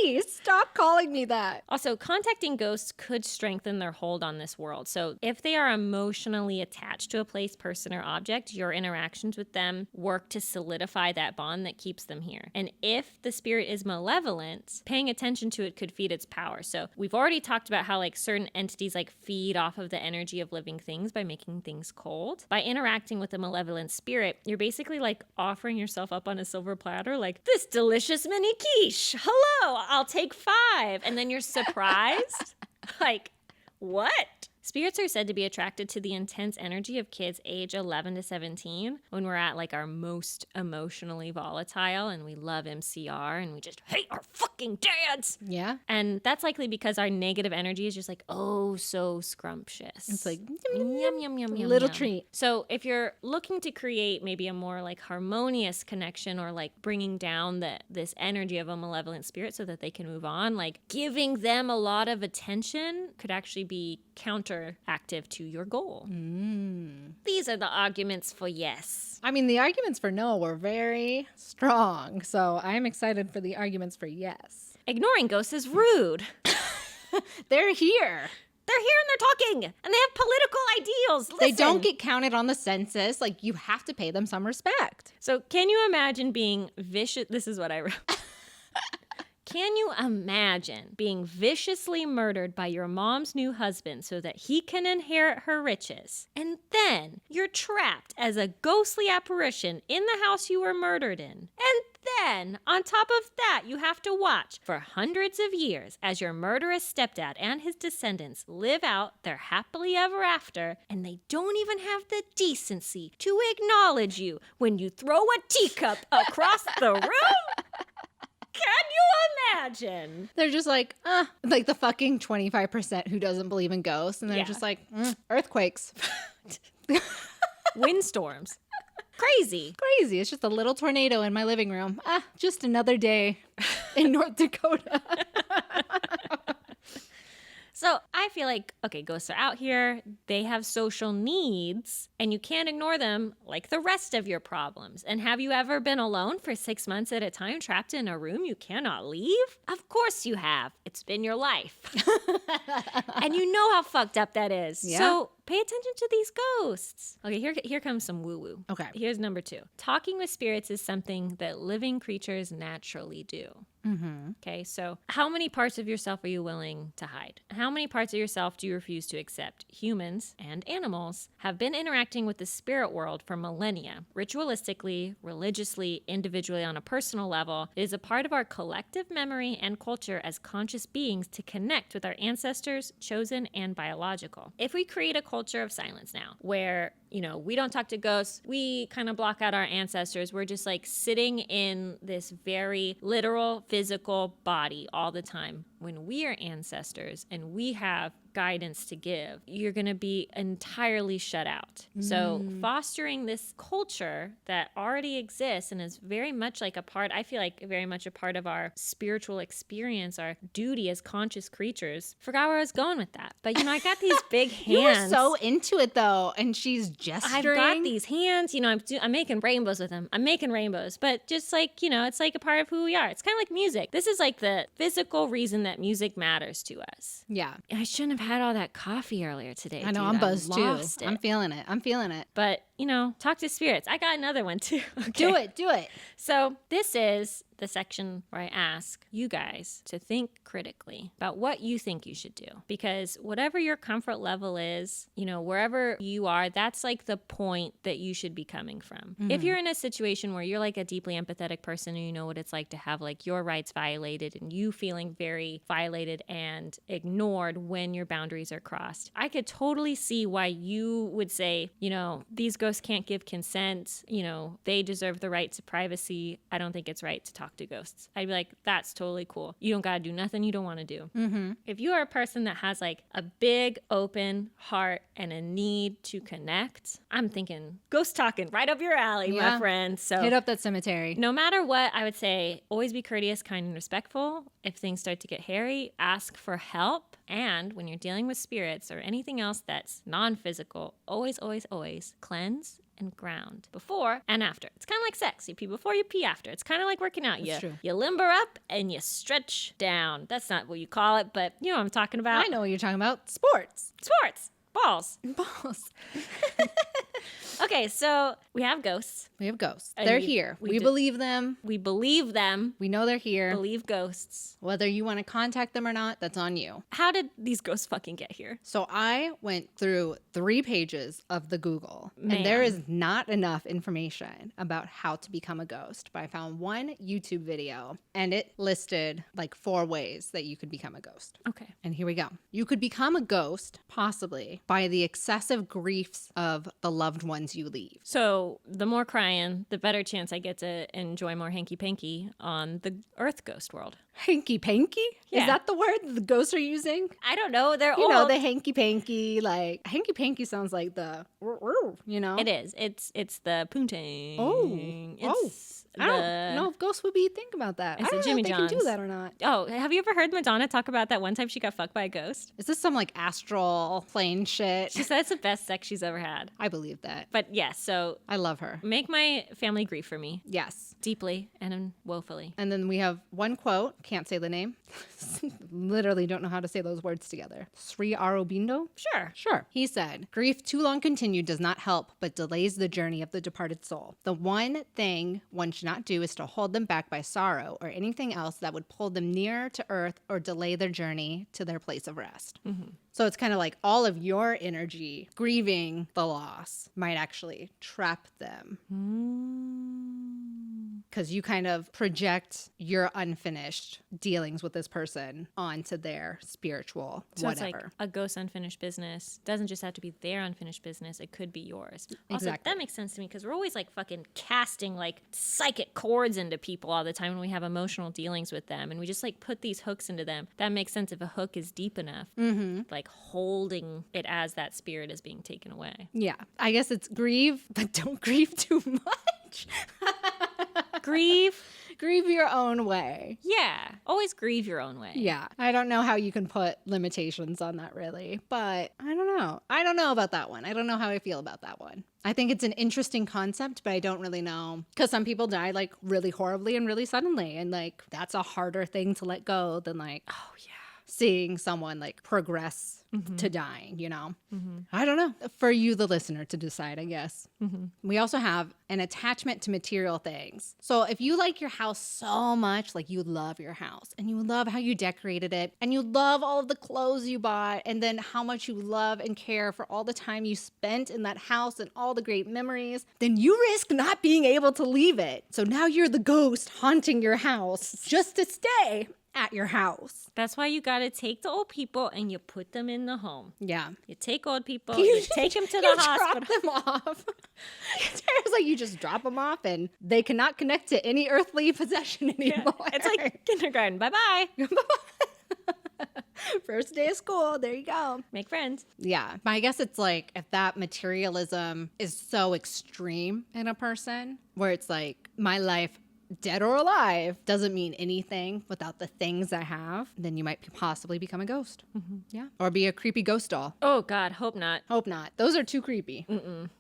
Please stop calling me that. Also, contacting ghosts could strengthen their hold on this world. So if they are emotionally attached to a place, person, or object, your interactions with them work to solidify that bond that keeps them here. And if the spirit is malevolent, paying attention to it could feed its power. So we've already talked about how like certain entities like feed off of the energy of living things by making things cold. By interacting with a malevolent spirit, you're basically like offering yourself up on a silver platter, like this delicious mini quiche. Hello, I'll take 5. And then you're surprised. Like, what? Spirits are said to be attracted to the intense energy of kids age 11 to 17 when we're at like our most emotionally volatile and we love MCR and we just hate our fucking dads. Yeah. And that's likely because our negative energy is just like, oh, so scrumptious. It's like, yum, yum, yum, yum. little yum. treat. So if you're looking to create maybe a more like harmonious connection or like bringing down this energy of a malevolent spirit so that they can move on, like giving them a lot of attention could actually be counteractive to your goal. These are the arguments for yes. I mean, the arguments for no were very strong. So I'm excited for the arguments for yes. Ignoring ghosts is rude. They're here. They're here and they're talking and they have political ideals. Listen. They don't get counted on the census. Like, you have to pay them some respect. So can you imagine being vicious? This is what I wrote. Can you imagine being viciously murdered by your mom's new husband so that he can inherit her riches? And then you're trapped as a ghostly apparition in the house you were murdered in. And then, on top of that, you have to watch for hundreds of years as your murderous stepdad and his descendants live out their happily ever after, and they don't even have the decency to acknowledge you when you throw a teacup across the room? Can you imagine? They're just like the fucking 25% who doesn't believe in ghosts. And they're just like, earthquakes. Windstorms. Crazy. Crazy. It's just a little tornado in my living room. Just another day in North Dakota. So I feel like, okay, ghosts are out here. They have social needs, and you can't ignore them like the rest of your problems. And have you ever been alone for 6 months at a time, trapped in a room you cannot leave? Of course you have. It's been your life. And you know how fucked up that is. Yeah. So pay attention to these ghosts. Okay, here comes some woo-woo. Okay. Here's number 2. Talking with spirits is something that living creatures naturally do. Mm-hmm. Okay, so how many parts of yourself are you willing to hide? How many parts of yourself do you refuse to accept? Humans and animals have been interacting with the spirit world for millennia. Ritualistically, religiously, individually, on a personal level, it is a part of our collective memory and culture as conscious beings to connect with our ancestors, chosen and biological. If we create a culture of silence now, where we don't talk to ghosts. We kind of block out our ancestors. We're just like sitting in this very literal physical body all the time. When we are ancestors and we have guidance to give, you're going to be entirely shut out. So fostering this culture that already exists and is very much like a part, I feel like very much a part of our spiritual experience, our duty as conscious creatures. Forgot where I was going with that. But I got these big hands. You were so into it though, and she's gesturing. I've got these hands, I'm making rainbows with them. I'm making rainbows, but just like, it's like a part of who we are. It's kind of like music. This is like the physical reason that music matters to us. Yeah. I shouldn't have had all that coffee earlier today. I know, dude. I'm buzzed too. Lost it. I'm feeling it. But, talk to spirits. I got another one too. Okay. Do it. So this is the section where I ask you guys to think critically about what you think you should do. Because whatever your comfort level is, wherever you are, that's like the point that you should be coming from. If you're in a situation where you're like a deeply empathetic person and you know what it's like to have like your rights violated and you feeling very violated and ignored when your boundaries are crossed, I could totally see why you would say, these ghosts can't give consent. They deserve the right to privacy. I don't think it's right to talk to ghosts. I'd be like, that's totally cool. You don't gotta do nothing you don't want to do. If you are a person that has like a big open heart and a need to connect, I'm thinking ghost talking right up your alley, my friend. So hit up that cemetery. No matter what, I would say always be courteous, kind, and respectful. If things start to get hairy, ask for help. And when you're dealing with spirits or anything else that's non-physical, always, always, always cleanse and ground before and after. It's kind of like sex. You pee before, you pee after. It's kind of like working out. That's true. You limber up and you stretch down. That's not what you call it, but you know what I'm talking about. I know what you're talking about. Sports. Balls. Balls. Okay, so we have ghosts. We have ghosts. And They're here. We believe them. We believe them. We know they're here. Believe ghosts. Whether you want to contact them or not, that's on you. How did these ghosts fucking get here? So I went through 3 pages of the Google, Man. and there is not enough information about how to become a ghost. But I found one YouTube video, and it listed like 4 ways that you could become a ghost. Okay. And here we go. You could become a ghost, possibly, by the excessive griefs of the loved ones you leave. So the more crying, the better chance I get to enjoy more hanky-panky on the Earth ghost world. Hanky-panky? Yeah. Is that the word the ghosts are using? I don't know. They're You old. know, the hanky-panky, like, hanky-panky sounds like the, It is. It's the poontang. I don't know if ghosts would be thinking about that. It's I don't a Jimmy know if they can John's. do that or not. Oh, have you ever heard Madonna talk about that one time she got fucked by a ghost? Is this some like astral plane shit? She said it's the best sex she's ever had. I believe that. But yes, so I love her. make my family grieve for me. Yes. Deeply and woefully. And then we have one quote. Can't say the name. Literally don't know how to say those words together. Sri Aurobindo? Sure. Sure. He said, grief too long continued does not help, but delays the journey of the departed soul. The one thing one should should not do is to hold them back by sorrow or anything else that would pull them nearer to earth or delay their journey to their place of rest. So it's kind of like all of your energy grieving the loss might actually trap them. Because you kind of project your unfinished dealings with this person onto their spiritual So whatever. it's like a ghost unfinished business. Doesn't just have to be their unfinished business. It could be yours. Also, Exactly. that makes sense to me because we're always like fucking casting like psychic cords into people all the time when we have emotional dealings with them. And we just like put these hooks into them. That makes sense if a hook is deep enough. Like holding it as that spirit is being taken away. Yeah. I guess it's grieve, but don't grieve too much. Grieve. Grieve your own way. Yeah. Always grieve your own way. Yeah. I don't know how you can put limitations on that really, but I don't know. I don't know about that one. I don't know how I feel about that one. I think it's an interesting concept, but I don't really know. Because some people die like really horribly and really suddenly. And like that's a harder thing to let go than like, oh yeah, seeing someone like progress to dying, you know? I don't know. For you, the listener, to decide, I guess. We also have an attachment to material things. So if you like your house so much, like you love your house and you love how you decorated it and you love all of the clothes you bought and then how much you love and care for all the time you spent in that house and all the great memories, then you risk not being able to leave it. So now you're the ghost haunting your house just to stay at your house. That's why you got to take the old people and you put them in the home. Yeah. You take old people, you take them to the hospital. Drop them off. It's like you just drop them off and they cannot connect to any earthly possession anymore. It's like kindergarten. Bye-bye. First day of school. There you go. Make friends. Yeah. I guess it's like if that materialism is so extreme in a person where it's like my life, dead or alive, doesn't mean anything without the things I have, then you might possibly become a ghost. Yeah. Or be a creepy ghost doll. Oh, God. Hope not. Hope not. Those are too creepy.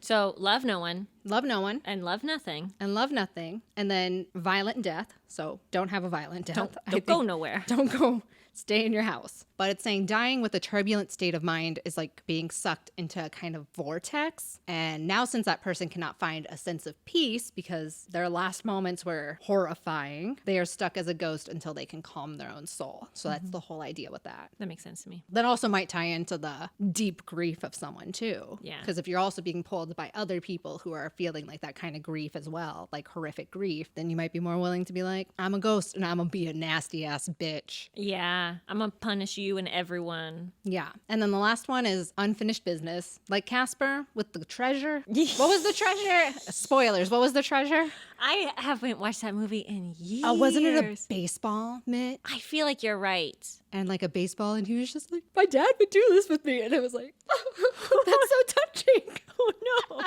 So love no one Love no one and love nothing. and love nothing. And then violent death. So don't have a violent death. Don't go nowhere. Don't go. Stay in your house. But it's saying dying with a turbulent state of mind is like being sucked into a kind of vortex. And now, since that person cannot find a sense of peace because their last moments were horrifying, they are stuck as a ghost until they can calm their own soul. So that's the whole idea with that. That makes sense to me. That also might tie into the deep grief of someone too. Yeah. Because if you're also being pulled by other people who are feeling like that kind of grief as well, like horrific grief, then you might be more willing to be like, I'm a ghost and I'm gonna be a nasty ass bitch. Yeah. I'm going to punish you and everyone. Yeah. And then the last one is unfinished business. Like Casper with the treasure. What was the treasure? Spoilers. What was the treasure? I haven't watched that movie in years. Oh, wasn't it a baseball mitt? I feel like you're right. And like a baseball, and he was just like, my dad would do this with me. And it was like, that's so touching. Oh, no.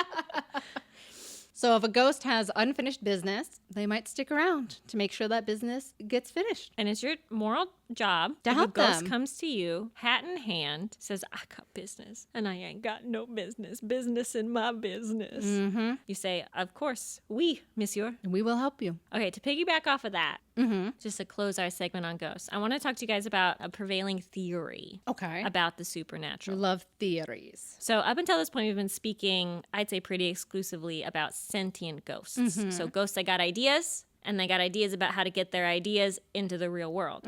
So if a ghost has unfinished business, they might stick around to make sure that business gets finished. And it's your moral job To if help a ghost them. comes to you, hat in hand, says, I got business and I ain't got no business. Business in my business. You say, of course, oui, monsieur. We will help you. Okay, to piggyback off of that, just to close our segment on ghosts, I want to talk to you guys about a prevailing theory Okay. about the We supernatural. love theories. So up until this point, we've been speaking, I'd say pretty exclusively about sentient ghosts. So ghosts that got ideas, and they got ideas about how to get their ideas into the real world.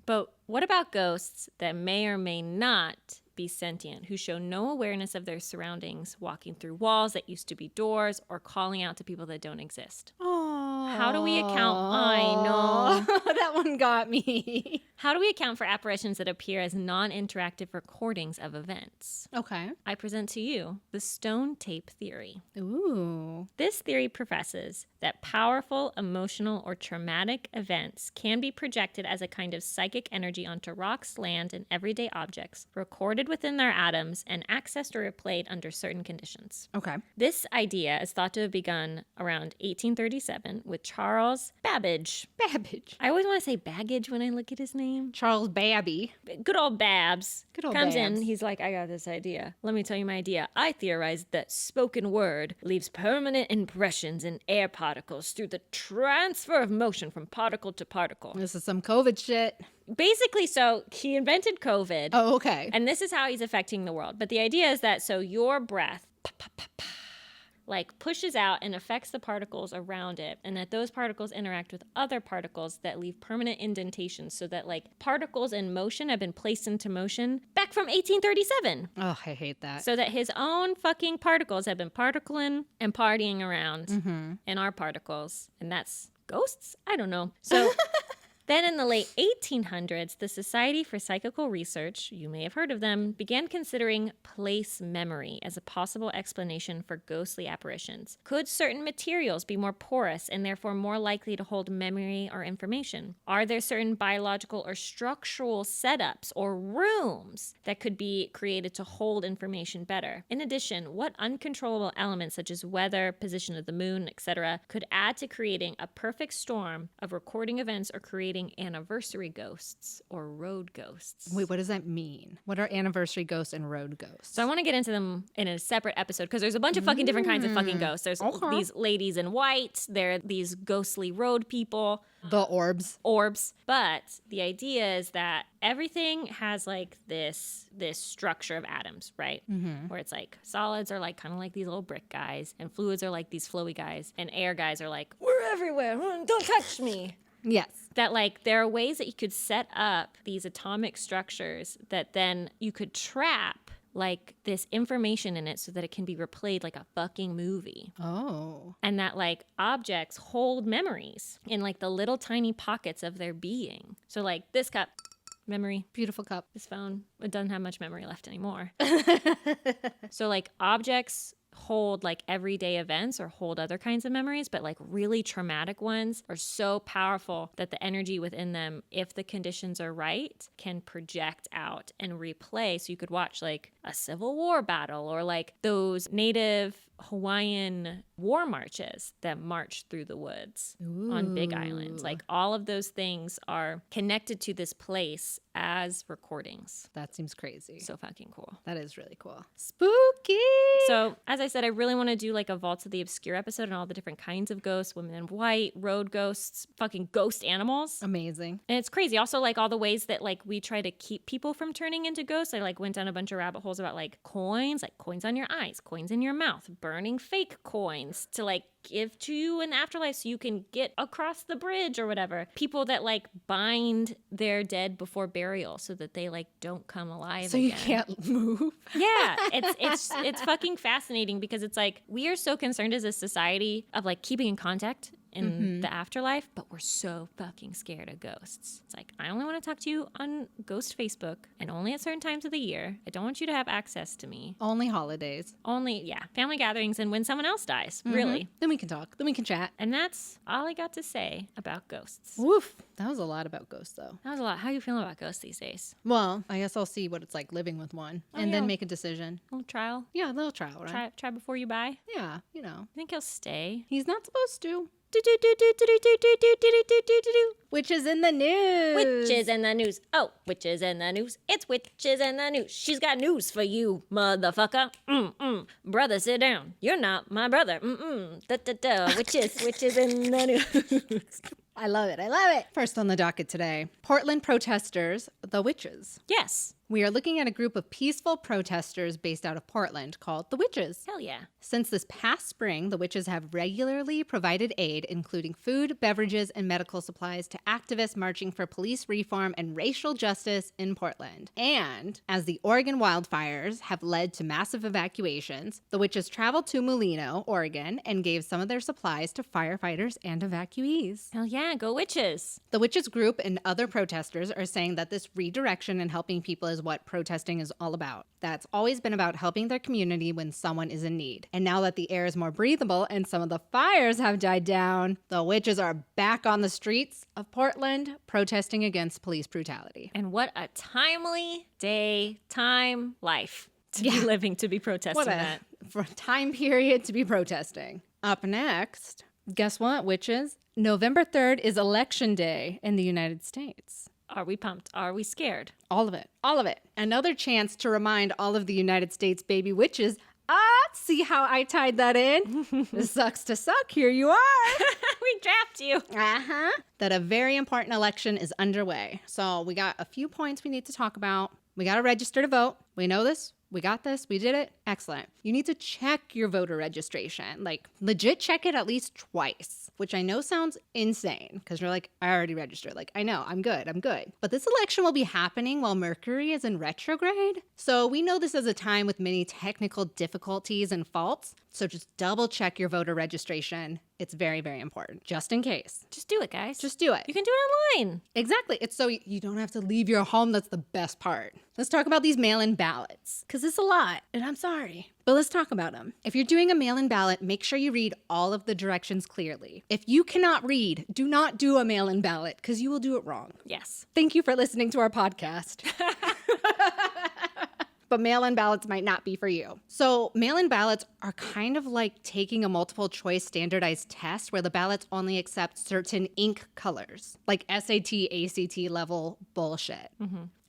But what about ghosts that may or may not be sentient, who show no awareness of their surroundings, walking through walls that used to be doors, or calling out to people that don't exist? Oh, How do we account? I know. That one got me. How do we account for apparitions that appear as non-interactive recordings of events? Okay. I present to you the stone tape theory. Ooh. This theory professes that powerful, emotional, or traumatic events can be projected as a kind of psychic energy onto rocks, land, and everyday objects, recorded within their atoms, and accessed or replayed under certain conditions. Okay. This idea is thought to have begun around 1837 with Charles Babbage. Babbage. I always want to say baggage when I look at his name. Charles Babby. Good old Babs Good old comes Babs. in. He's like, I got this idea. Let me tell you my idea. I theorized that spoken word leaves permanent impressions in air particles through the transfer of motion from particle to particle. This is some COVID shit. Basically, so he invented COVID. Oh, okay. And this is how he's affecting the world. But the idea is that so your breath like pushes out and affects the particles around it, and that those particles interact with other particles that leave permanent indentations, so that like particles in motion have been placed into motion back from 1837. Oh, I hate that. So that his own fucking particles have been particling and partying around in our particles. And that's ghosts? I don't know. So then in the late 1800s, the Society for Psychical Research, you may have heard of them, began considering place memory as a possible explanation for ghostly apparitions. Could certain materials be more porous and therefore more likely to hold memory or information? Are there certain biological or structural setups or rooms that could be created to hold information better? In addition, what uncontrollable elements such as weather, position of the moon, etc., could add to creating a perfect storm of recording events or creating anniversary ghosts or road ghosts? Wait, what does that mean? What are anniversary ghosts and road ghosts? So I want to get into them in a separate episode because there's a bunch of fucking different kinds of fucking ghosts. There's these ladies in white. There are these ghostly road people. The orbs. But the idea is that everything has like this structure of atoms, right? Where it's like solids are like kind of like these little brick guys, and fluids are like these flowy guys, and air guys are like, we're everywhere, don't touch me. Yes. That like there are ways that you could set up these atomic structures that then you could trap like this information in it so that it can be replayed like a fucking movie. Oh. And that like objects hold memories in like the little tiny pockets of their being. So like this cup, memory. Beautiful cup. This phone, it doesn't have much memory left anymore. So like objects hold like everyday events or hold other kinds of memories, but like really traumatic ones are so powerful that the energy within them, if the conditions are right, can project out and replay. So you could watch like a Civil War battle or like those native Hawaiian war marches that march through the woods on Big Island. Like all of those things are connected to this place as recordings. That seems crazy. So fucking cool. That is really cool. Spooky. So as I said, I really want to do like a Vaults of the Obscure episode and all the different kinds of ghosts, women in white, road ghosts, fucking ghost animals. Amazing. And it's crazy. Also like all the ways that like we try to keep people from turning into ghosts. I like went down a bunch of rabbit holes about like coins on your eyes, coins in your mouth, burning fake coins to like give to you in the afterlife so you can get across the bridge or whatever. People that like bind their dead before burial so that they like don't come alive so again. You can't move. Yeah, it's fucking fascinating because it's like we are so concerned as a society of like keeping in contact in the afterlife, but we're so fucking scared of ghosts. It's like, I only want to talk to you on Ghost Facebook and only at certain times of the year. I don't want you to have access to me. Only holidays. Only, yeah, family gatherings and when someone else dies, really. Then we can talk. Then we can chat. And that's all I got to say about ghosts. Woof. That was a lot about ghosts, though. That was a lot. How are you feeling about ghosts these days? Well, I guess I'll see what it's like living with one and then make a decision. A little trial? Yeah, a little trial, right? Try before you buy? Yeah, you know. I think he'll stay. He's not supposed to. Witches in the news. Witches in the news. Oh, witches in the news. It's witches in the news. She's got news for you, motherfucker. Brother, sit down. You're not my brother. Witches in the news. I love it. I love it. First on the docket today, Portland protesters, the Witches. Yes. We are looking at a group of peaceful protesters based out of Portland called the Witches. Hell yeah. Since this past spring, the Witches have regularly provided aid, including food, beverages, and medical supplies to activists marching for police reform and racial justice in Portland. And as the Oregon wildfires have led to massive evacuations, the Witches traveled to Molino, Oregon, and gave some of their supplies to firefighters and evacuees. Hell yeah, go Witches. The Witches group and other protesters are saying that this redirection and helping people is what protesting is all about. That's always been about helping their community when someone is in need. And now that the air is more breathable and some of the fires have died down, the Witches are back on the streets of Portland protesting against police brutality. And what a timely life to be living, to be protesting that. For a time period to be protesting. Up next, guess what, Witches? November 3rd is Election Day in the United States. Are we pumped? Are we scared? All of it. All of it. Another chance to remind all of the United States baby witches, see how I tied that in? This sucks to suck. Here you are. We trapped you. That a very important election is underway. So we got a few points we need to talk about. We got to register to vote. We know this. We got this. We did it. Excellent. You need to check your voter registration. Like, legit check it at least twice, which I know sounds insane because you're like, I already registered. Like, I know, I'm good. But this election will be happening while Mercury is in retrograde. So we know this is a time with many technical difficulties and faults. So just double check your voter registration. It's very, very important, just in case. Just do it, guys. Just do it. You can do it online. Exactly. It's so you don't have to leave your home. That's the best part. Let's talk about these mail-in ballots, because it's a lot, and I'm sorry. But let's talk about them. If you're doing a mail-in ballot, make sure you read all of the directions clearly. If you cannot read, do not do a mail-in ballot, because you will do it wrong. Yes. Thank you for listening to our podcast. But mail-in ballots might not be for you. So mail-in ballots are kind of like taking a multiple choice standardized test where the ballots only accept certain ink colors, like SAT, ACT level bullshit.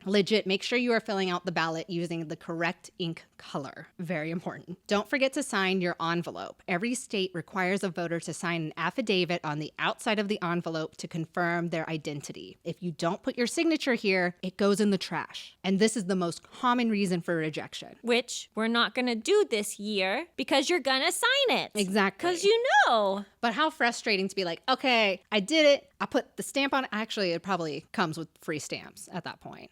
Legit, make sure you are filling out the ballot using the correct ink color. Very important. Don't forget to sign your envelope. Every state requires a voter to sign an affidavit on the outside of the envelope to confirm their identity. If you don't put your signature here, it goes in the trash. And this is the most common reason for rejection. Which we're not going to do this year because you're going to sign it. Exactly. Because you know. But how frustrating to be like, okay, I did it. I put the stamp on it. Actually, it probably comes with free stamps at that point.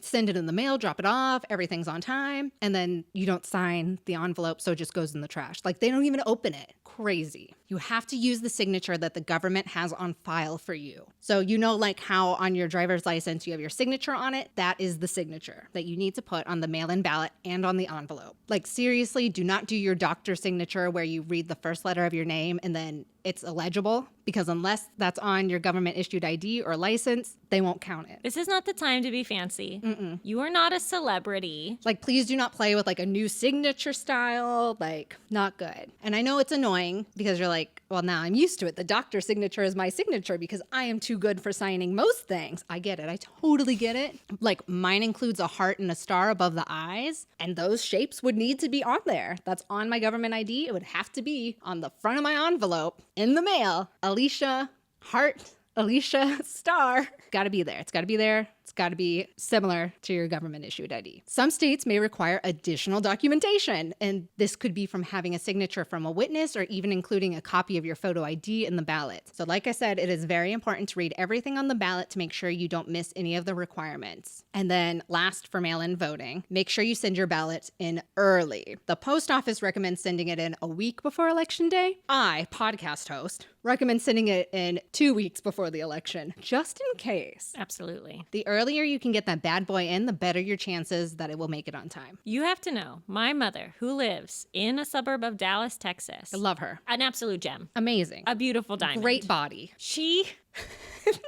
Send it in the mail, drop it off, everything's on time, and then you don't sign the envelope, so it just goes in the trash. Like, they don't even open it. Crazy. You have to use the signature that the government has on file for you. So you know, like how on your driver's license you have your signature on it? That is the signature that you need to put on the mail-in ballot and on the envelope. Like, seriously, do not do your doctor's signature where you read the first letter of your name and then it's illegible, because unless that's on your government issued ID or license, they won't count it. This is not the time to be fancy. You are not a celebrity. Like, please do not play with like a new signature style. Like, not good. And I know it's annoying because you're like, well, now I'm used to it. The doctor signature is my signature because I am too good for signing most things. I get it. I totally get it. Like, mine includes a heart and a star above the eyes, and those shapes would need to be on there. That's on my government ID. It would have to be on the front of my envelope in the mail. Alicia, heart, Alicia, star. Gotta be there. It's gotta be there. It's gotta be similar to your government issued ID. Some states may require additional documentation, and this could be from having a signature from a witness or even including a copy of your photo ID in the ballot. So like I said, it is very important to read everything on the ballot to make sure you don't miss any of the requirements. And then last, for mail-in voting, make sure you send your ballot in early. The post office recommends sending it in a week before election day. I, podcast host, recommend sending it in 2 weeks before the election, just in case. Absolutely. The earlier you can get that bad boy in, the better your chances that it will make it on time. You have to know, my mother, who lives in a suburb of Dallas, Texas. I love her. An absolute gem. Amazing. A beautiful diamond. Great body. She,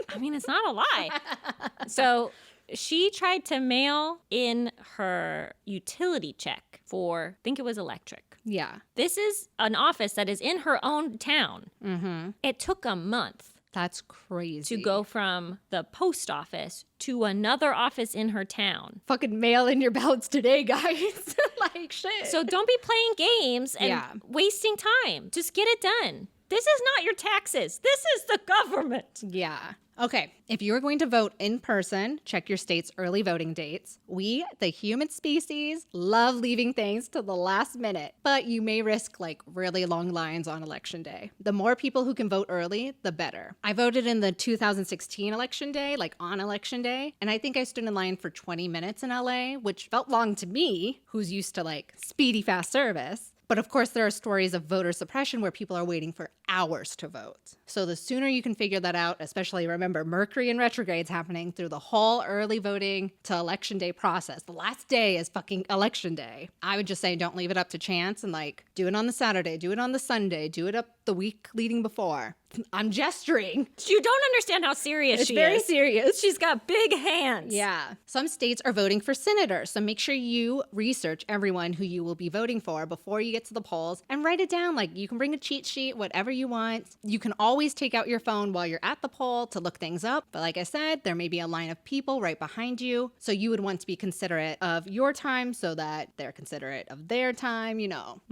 I mean, it's not a lie. So she tried to mail in her utility check for, I think it was electric. Yeah. This is an office that is in her own town. It took a month. That's crazy. To go from the post office to another office in her town. Fucking mail in your ballots today, guys. Like, shit. So don't be playing games and wasting time. Just get it done. This is not your taxes. This is the government. Yeah. Okay, if you are going to vote in person, check your state's early voting dates. We, the human species, love leaving things to the last minute, but you may risk like really long lines on election day. The more people who can vote early, the better. I voted in the 2016 election day, like on election day, and I think I stood in line for 20 minutes in LA, which felt long to me, who's used to like speedy fast service. But of course, there are stories of voter suppression where people are waiting for hours to vote. So the sooner you can figure that out, especially remember, Mercury in retrograde's happening through the whole early voting to election day process. The last day is fucking election day. I would just say don't leave it up to chance and like do it on the Saturday, do it on the Sunday, do it up the week leading before. I'm gesturing. You don't understand how serious she is. It's very serious. She's got big hands. Yeah. Some states are voting for senators, so make sure you research everyone who you will be voting for before you get to the polls and write it down. Like, you can bring a cheat sheet, whatever you want. You can always take out your phone while you're at the poll to look things up. But like I said, there may be a line of people right behind you, so you would want to be considerate of your time so that they're considerate of their time, you know.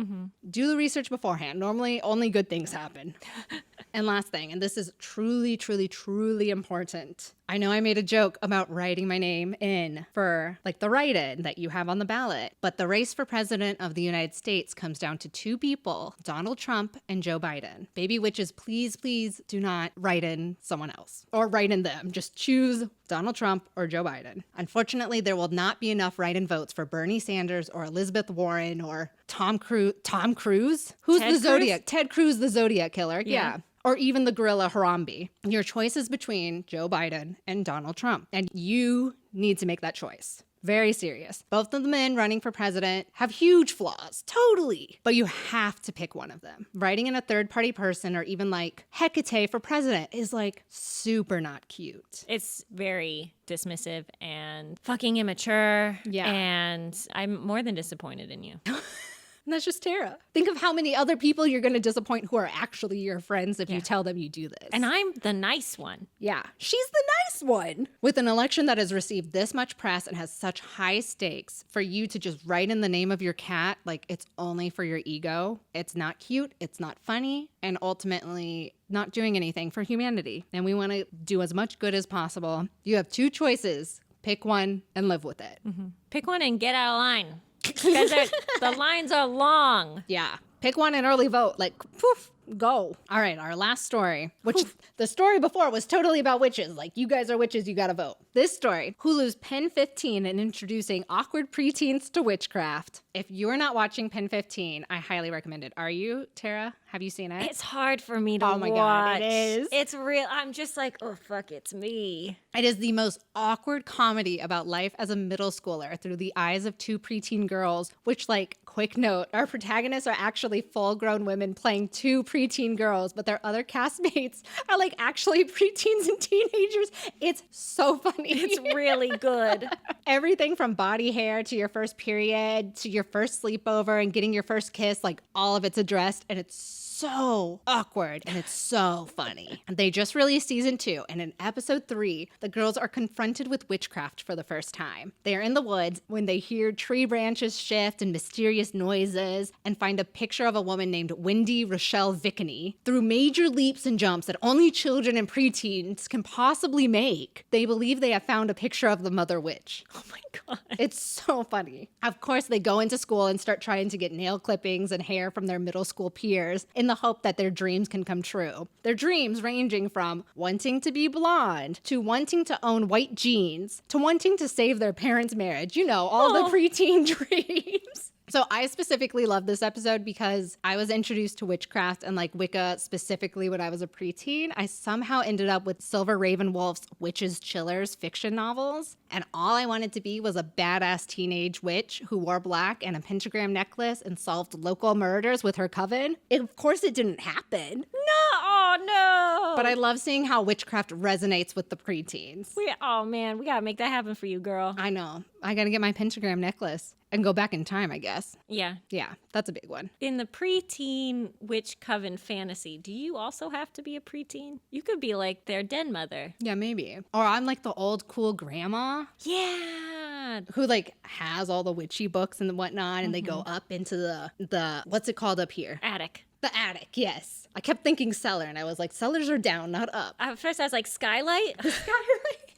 Do the research beforehand. Normally, only good things happen. And One last thing, and this is truly, truly, truly important. I know I made a joke about writing my name in for like the write-in that you have on the ballot, but the race for president of the United States comes down to two people, Donald Trump and Joe Biden. Baby witches, please, please do not write in someone else or write in them. Just choose Donald Trump or Joe Biden. Unfortunately, there will not be enough write-in votes for Bernie Sanders or Elizabeth Warren or Tom Cruise. Tom Cruise? Who's Ted the Zodiac? Cruz? Ted Cruz, the Zodiac killer. Yeah. Yeah. Or even the gorilla Harambe. Your choice is between Joe Biden and Donald Trump. And you need to make that choice. Very serious. Both of the men running for president have huge flaws, totally. But you have to pick one of them. Writing in a third-party person or even like Hecate for president is like super not cute. It's very dismissive and fucking immature. Yeah. And I'm more than disappointed in you. And that's just Terra. Think of how many other people you're going to disappoint who are actually your friends if you tell them you do this. And I'm the nice one. Yeah, she's the nice one. With an election that has received this much press and has such high stakes, for you to just write in the name of your cat, like it's only for your ego, it's not cute, it's not funny, and ultimately not doing anything for humanity. And we want to do as much good as possible. You have two choices. Pick one and live with it. Mm-hmm. Pick one and get out of line. Because the lines are long. Yeah. Pick one and early vote. Like, poof, go. All right, our last story, which the story before was totally about witches. Like, you guys are witches, you gotta vote. This story, Hulu's Pen 15 and introducing awkward preteens to witchcraft. If you're not watching Pen 15, I highly recommend it. Are you, Terra? Have you seen it? It's hard for me to watch. Oh my God, it is. It's real. I'm just like, oh, fuck, it's me. It is the most awkward comedy about life as a middle schooler through the eyes of two preteen girls, which, like, quick note, our protagonists are actually full-grown women playing two preteen girls, but their other castmates are, like, actually preteens and teenagers. It's so funny. It's really good. Everything from body hair to your first period to your first sleepover and getting your first kiss, like, all of it's addressed, and it's so awkward and it's so funny. They just released season 2, and in episode 3, the girls are confronted with witchcraft for the first time. They are in the woods when they hear tree branches shift and mysterious noises and find a picture of a woman named Wendy Rochelle Vickany. Through major leaps and jumps that only children and preteens can possibly make, they believe they have found a picture of the mother witch. Oh my God. It's so funny. Of course, they go into school and start trying to get nail clippings and hair from their middle school peers in the hope that their dreams can come true. Their dreams ranging from wanting to be blonde to wanting to own white jeans to wanting to save their parents' marriage. You know, all the preteen dreams. So I specifically love this episode because I was introduced to witchcraft and like Wicca specifically when I was a preteen. I somehow ended up with Silver Ravenwolf's Witches Chillers fiction novels. And all I wanted to be was a badass teenage witch who wore black and a pentagram necklace and solved local murders with her coven. Of course it didn't happen. No, oh no. But I love seeing how witchcraft resonates with the preteens. Oh man, we gotta make that happen for you, girl. I know. I gotta get my pentagram necklace and go back in time, I guess. Yeah. Yeah, that's a big one. In the preteen witch coven fantasy, do you also have to be a preteen? You could be like their den mother. Yeah, maybe. Or I'm like the old cool grandma. Yeah. Who like has all the witchy books and whatnot, and they go up into the what's it called up here? Attic. The attic, yes. I kept thinking cellar, and I was like, cellars are down, not up. At first I was like, skylight? Skylight.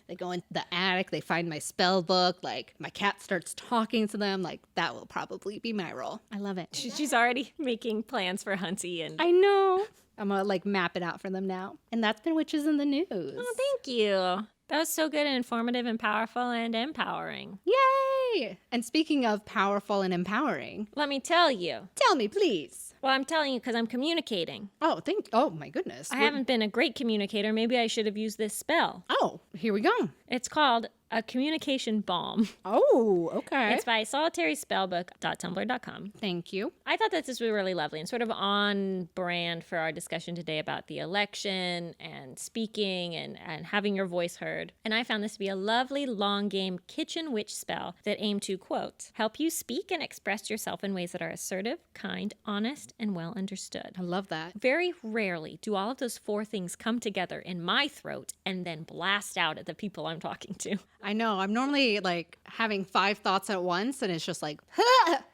They go in the attic, they find my spell book, like my cat starts talking to them, like that will probably be my role. I love it. She's already making plans for Hunty and... I know. I'm gonna like map it out for them now. And that's been Witches in the News. Oh, thank you. That was so good and informative and powerful and empowering. Yay! And speaking of powerful and empowering, Let me tell you. tell me, please. Well, I'm telling you because I'm communicating. Oh my goodness. I haven't been a great communicator. Maybe I should have used this spell. Oh, here we go. It's called a Communication Balm. Oh, okay. It's by solitaryspellbook.tumblr.com. Thank you. I thought that this was really lovely and sort of on brand for our discussion today about the election and speaking and having your voice heard. And I found this to be a lovely long game kitchen witch spell that aimed to, quote, help you speak and express yourself in ways that are assertive, kind, honest, and well understood. I love that. Very rarely do all of those 4 things come together in my throat and then blast out at the people I'm talking to. I know. I'm normally like having 5 thoughts at once, and it's just like,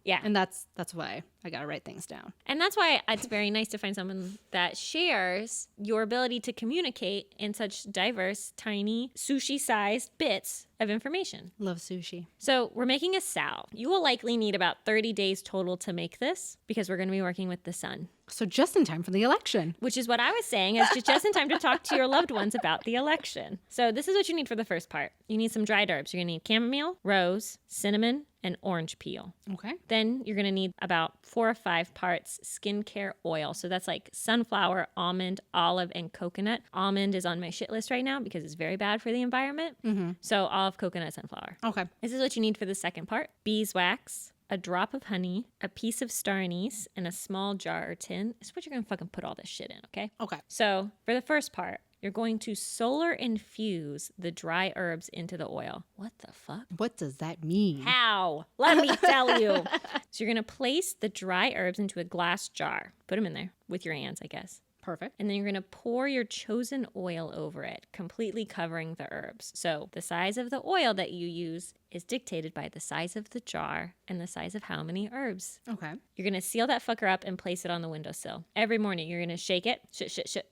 Yeah. And that's why I got to write things down. And that's why it's very nice to find someone that shares your ability to communicate in such diverse, tiny, sushi-sized bits of information. Love sushi. So we're making a salve. You will likely need about 30 days total to make this because we're going to be working with the sun. So just in time for the election. Which is what I was saying, is just in time to talk to your loved ones about the election. So this is what you need for the first part. You need some dried herbs. You're going to need chamomile, rose, cinnamon, and orange peel. Okay. Then you're going to need about 4 or 5 parts skincare oil. So that's like sunflower, almond, olive, and coconut. Almond is on my shit list right now because it's very bad for the environment. So olive, coconut, sunflower. Okay. This is what you need for the second part. Beeswax, a drop of honey, a piece of star anise, and a small jar or tin. This is what you're going to fucking put all this shit in, okay? Okay. So for the first part, you're going to solar infuse the dry herbs into the oil. What the fuck? What does that mean? How? Let me tell you. So you're going to place the dry herbs into a glass jar. Put them in there with your hands, I guess. Perfect. And then you're going to pour your chosen oil over it, completely covering the herbs. So the size of the oil that you use is dictated by the size of the jar and the size of how many herbs. Okay. You're going to seal that fucker up and place it on the windowsill. Every morning, you're going to shake it,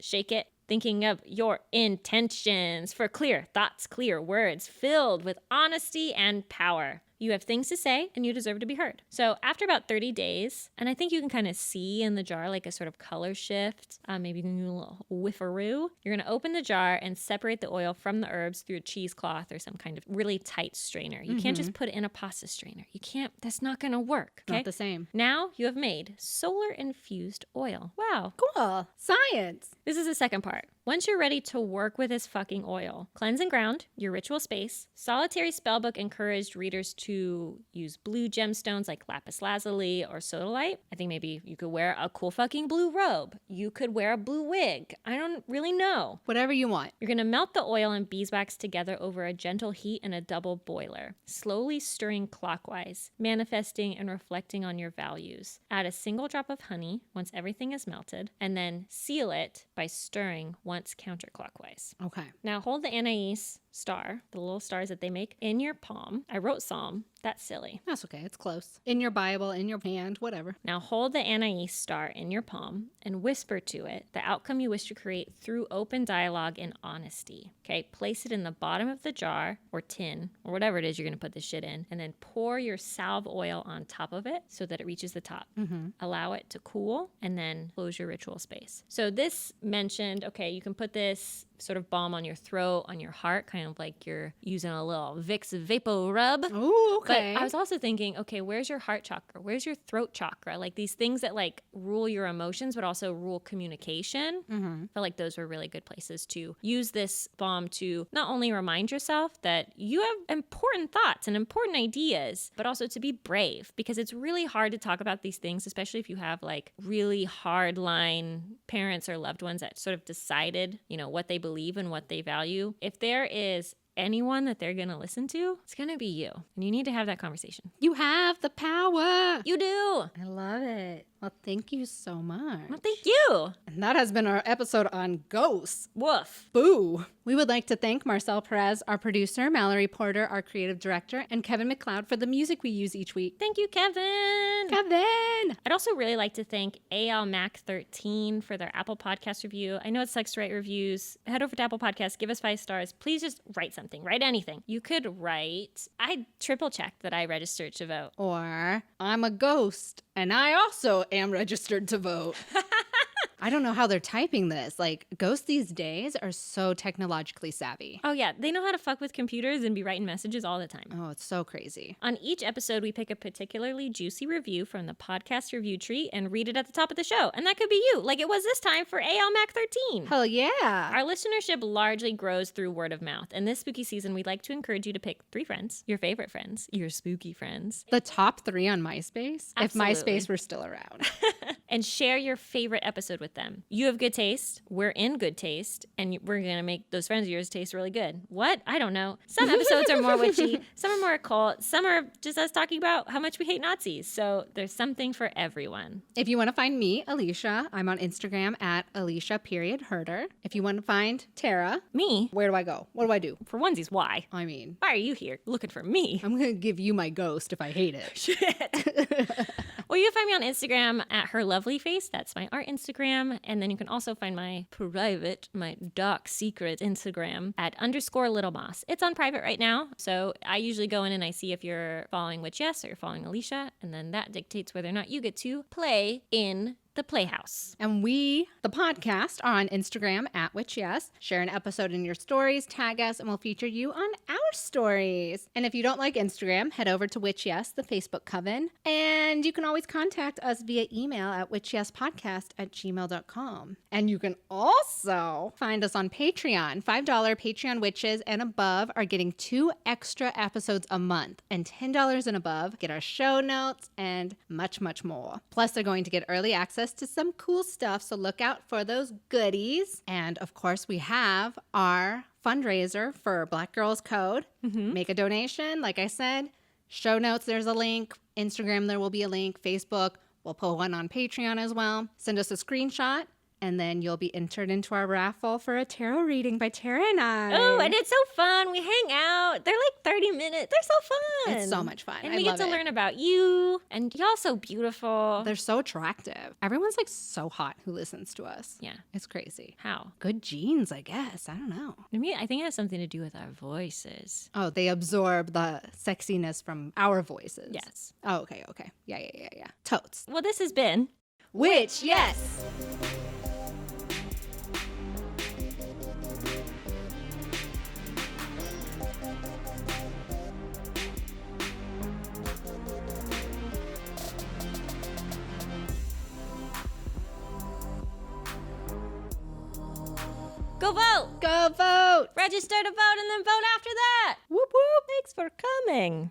shake it, thinking of your intentions for clear thoughts, clear words, filled with honesty and power. You have things to say and you deserve to be heard. So after about 30 days, and I think you can kind of see in the jar like a sort of color shift, maybe you can do a little whiffaroo. You're going to open the jar and separate the oil from the herbs through a cheesecloth or some kind of really tight strainer. You can't just put it in a pasta strainer. You can't, that's not going to work. Okay? Not the same. Now you have made solar infused oil. Wow. Cool. Science. This is the second part. Once you're ready to work with this fucking oil, cleanse and ground your ritual space. Solitary Spellbook encouraged readers to use blue gemstones like lapis lazuli or sodalite. I think maybe you could wear a cool fucking blue robe. You could wear a blue wig. I don't really know. Whatever you want. You're going to melt the oil and beeswax together over a gentle heat in a double boiler, slowly stirring clockwise, manifesting and reflecting on your values. Add a single drop of honey once everything is melted, and then seal it by stirring once counterclockwise. Okay. Now hold the anise star, the little stars that they make, in your palm. I wrote Psalm. That's silly. That's okay. It's close. In your Bible, in your hand, whatever. Now hold the anise star in your palm and whisper to it the outcome you wish to create through open dialogue and honesty. Okay, place it in the bottom of the jar or tin or whatever it is you're going to put this shit in, and then pour your salve oil on top of it so that it reaches the top. Allow it to cool and then close your ritual space. So this mentioned, okay, you can put this sort of balm on your throat, on your heart, kind of like you're using a little Vicks Vapo rub. Oh, okay. But I was also thinking, okay, where's your heart chakra? Where's your throat chakra? Like these things that like rule your emotions, but also rule communication. I feel like those were really good places to use this balm to not only remind yourself that you have important thoughts and important ideas, but also to be brave, because it's really hard to talk about these things, especially if you have like really hard line parents or loved ones that sort of decided, you know, what they believe and what they value. If there is anyone that they're going to listen to, it's going to be you. And you need to have that conversation. You have the power. You do. I love it. Well, thank you so much. Well, thank you. And that has been our episode on ghosts. Woof. Boo. We would like to thank Marcel Pérez, our producer, Mallory Porter, our creative director, and Kevin MacLeod for the music we use each week. Thank you, Kevin. Kevin! I'd also really like to thank ALMac13 for their Apple Podcast review. I know it sucks to write reviews. Head over to Apple Podcasts, give us 5 stars. Please just write something. Write anything. You could write, I triple checked that I registered to vote. Or, I'm a ghost, and I also am registered to vote. I don't know how they're typing this. Like, ghosts these days are so technologically savvy. Oh, yeah. They know how to fuck with computers and be writing messages all the time. Oh, it's so crazy. On each episode, we pick a particularly juicy review from the podcast review tree and read it at the top of the show. And that could be you, like it was this time for ALMac13. Hell yeah. Our listenership largely grows through word of mouth. And this spooky season, we'd like to encourage you to pick 3 friends, your favorite friends, your spooky friends. The top 3 on MySpace, Absolutely. if MySpace were still around. and share your favorite episode with them. You have good taste. We're in good taste. And we're going to make those friends of yours taste really good. What? I don't know. Some episodes are more witchy. Some are more occult. Some are just us talking about how much we hate Nazis. So there's something for everyone. If you want to find me, Alicia, I'm on Instagram at Alicia.Herder. If you want to find Terra, Me? where do I go? What do I do? For onesies, why? I mean, Why are you here looking for me? I'm going to give you my ghost if I hate it. Shit. Well, you can find me on Instagram at Her Lovely Face. That's my art Instagram. And then you can also find my private, my dark secret Instagram at _Little Moss. It's on private right now. So I usually go in and I see if you're following Witch Yes or you're following Alicia. And then that dictates whether or not you get to play in the Playhouse. And we, the podcast, are on Instagram at Witch Yes. Share an episode in your stories, tag us, and we'll feature you on our stories. And if you don't like Instagram, head over to Witch Yes, the Facebook coven. And you can always contact us via email at witchyespodcast@gmail.com. And you can also find us on Patreon. $5 Patreon witches and above are getting 2 extra episodes a month. And $10 and above get our show notes and much, much more. Plus, they're going to get early access to some cool stuff, so look out for those goodies. And of course, we have our fundraiser for Black Girls Code. Make a donation. Like I said, show notes, there's a link. Instagram, there will be a link. Facebook, we'll put one on Patreon as well. Send us a screenshot, and then you'll be entered into our raffle for a tarot reading by Terra and I. Oh, and it's so fun. We hang out. They're like 30 minutes. They're so fun. It's so much fun. And I we love get to it. learn about you. And y'all so beautiful. They're so attractive. Everyone's like so hot who listens to us. Yeah. It's crazy. How? Good genes, I guess. I don't know. To me, I think it has something to do with our voices. Oh, they absorb the sexiness from our voices. Yes. Oh, okay. Yeah. Totes. Well, this has been Witch, yes. Go vote! Go vote. Register to vote and then vote after that! Whoop whoop. Thanks for coming.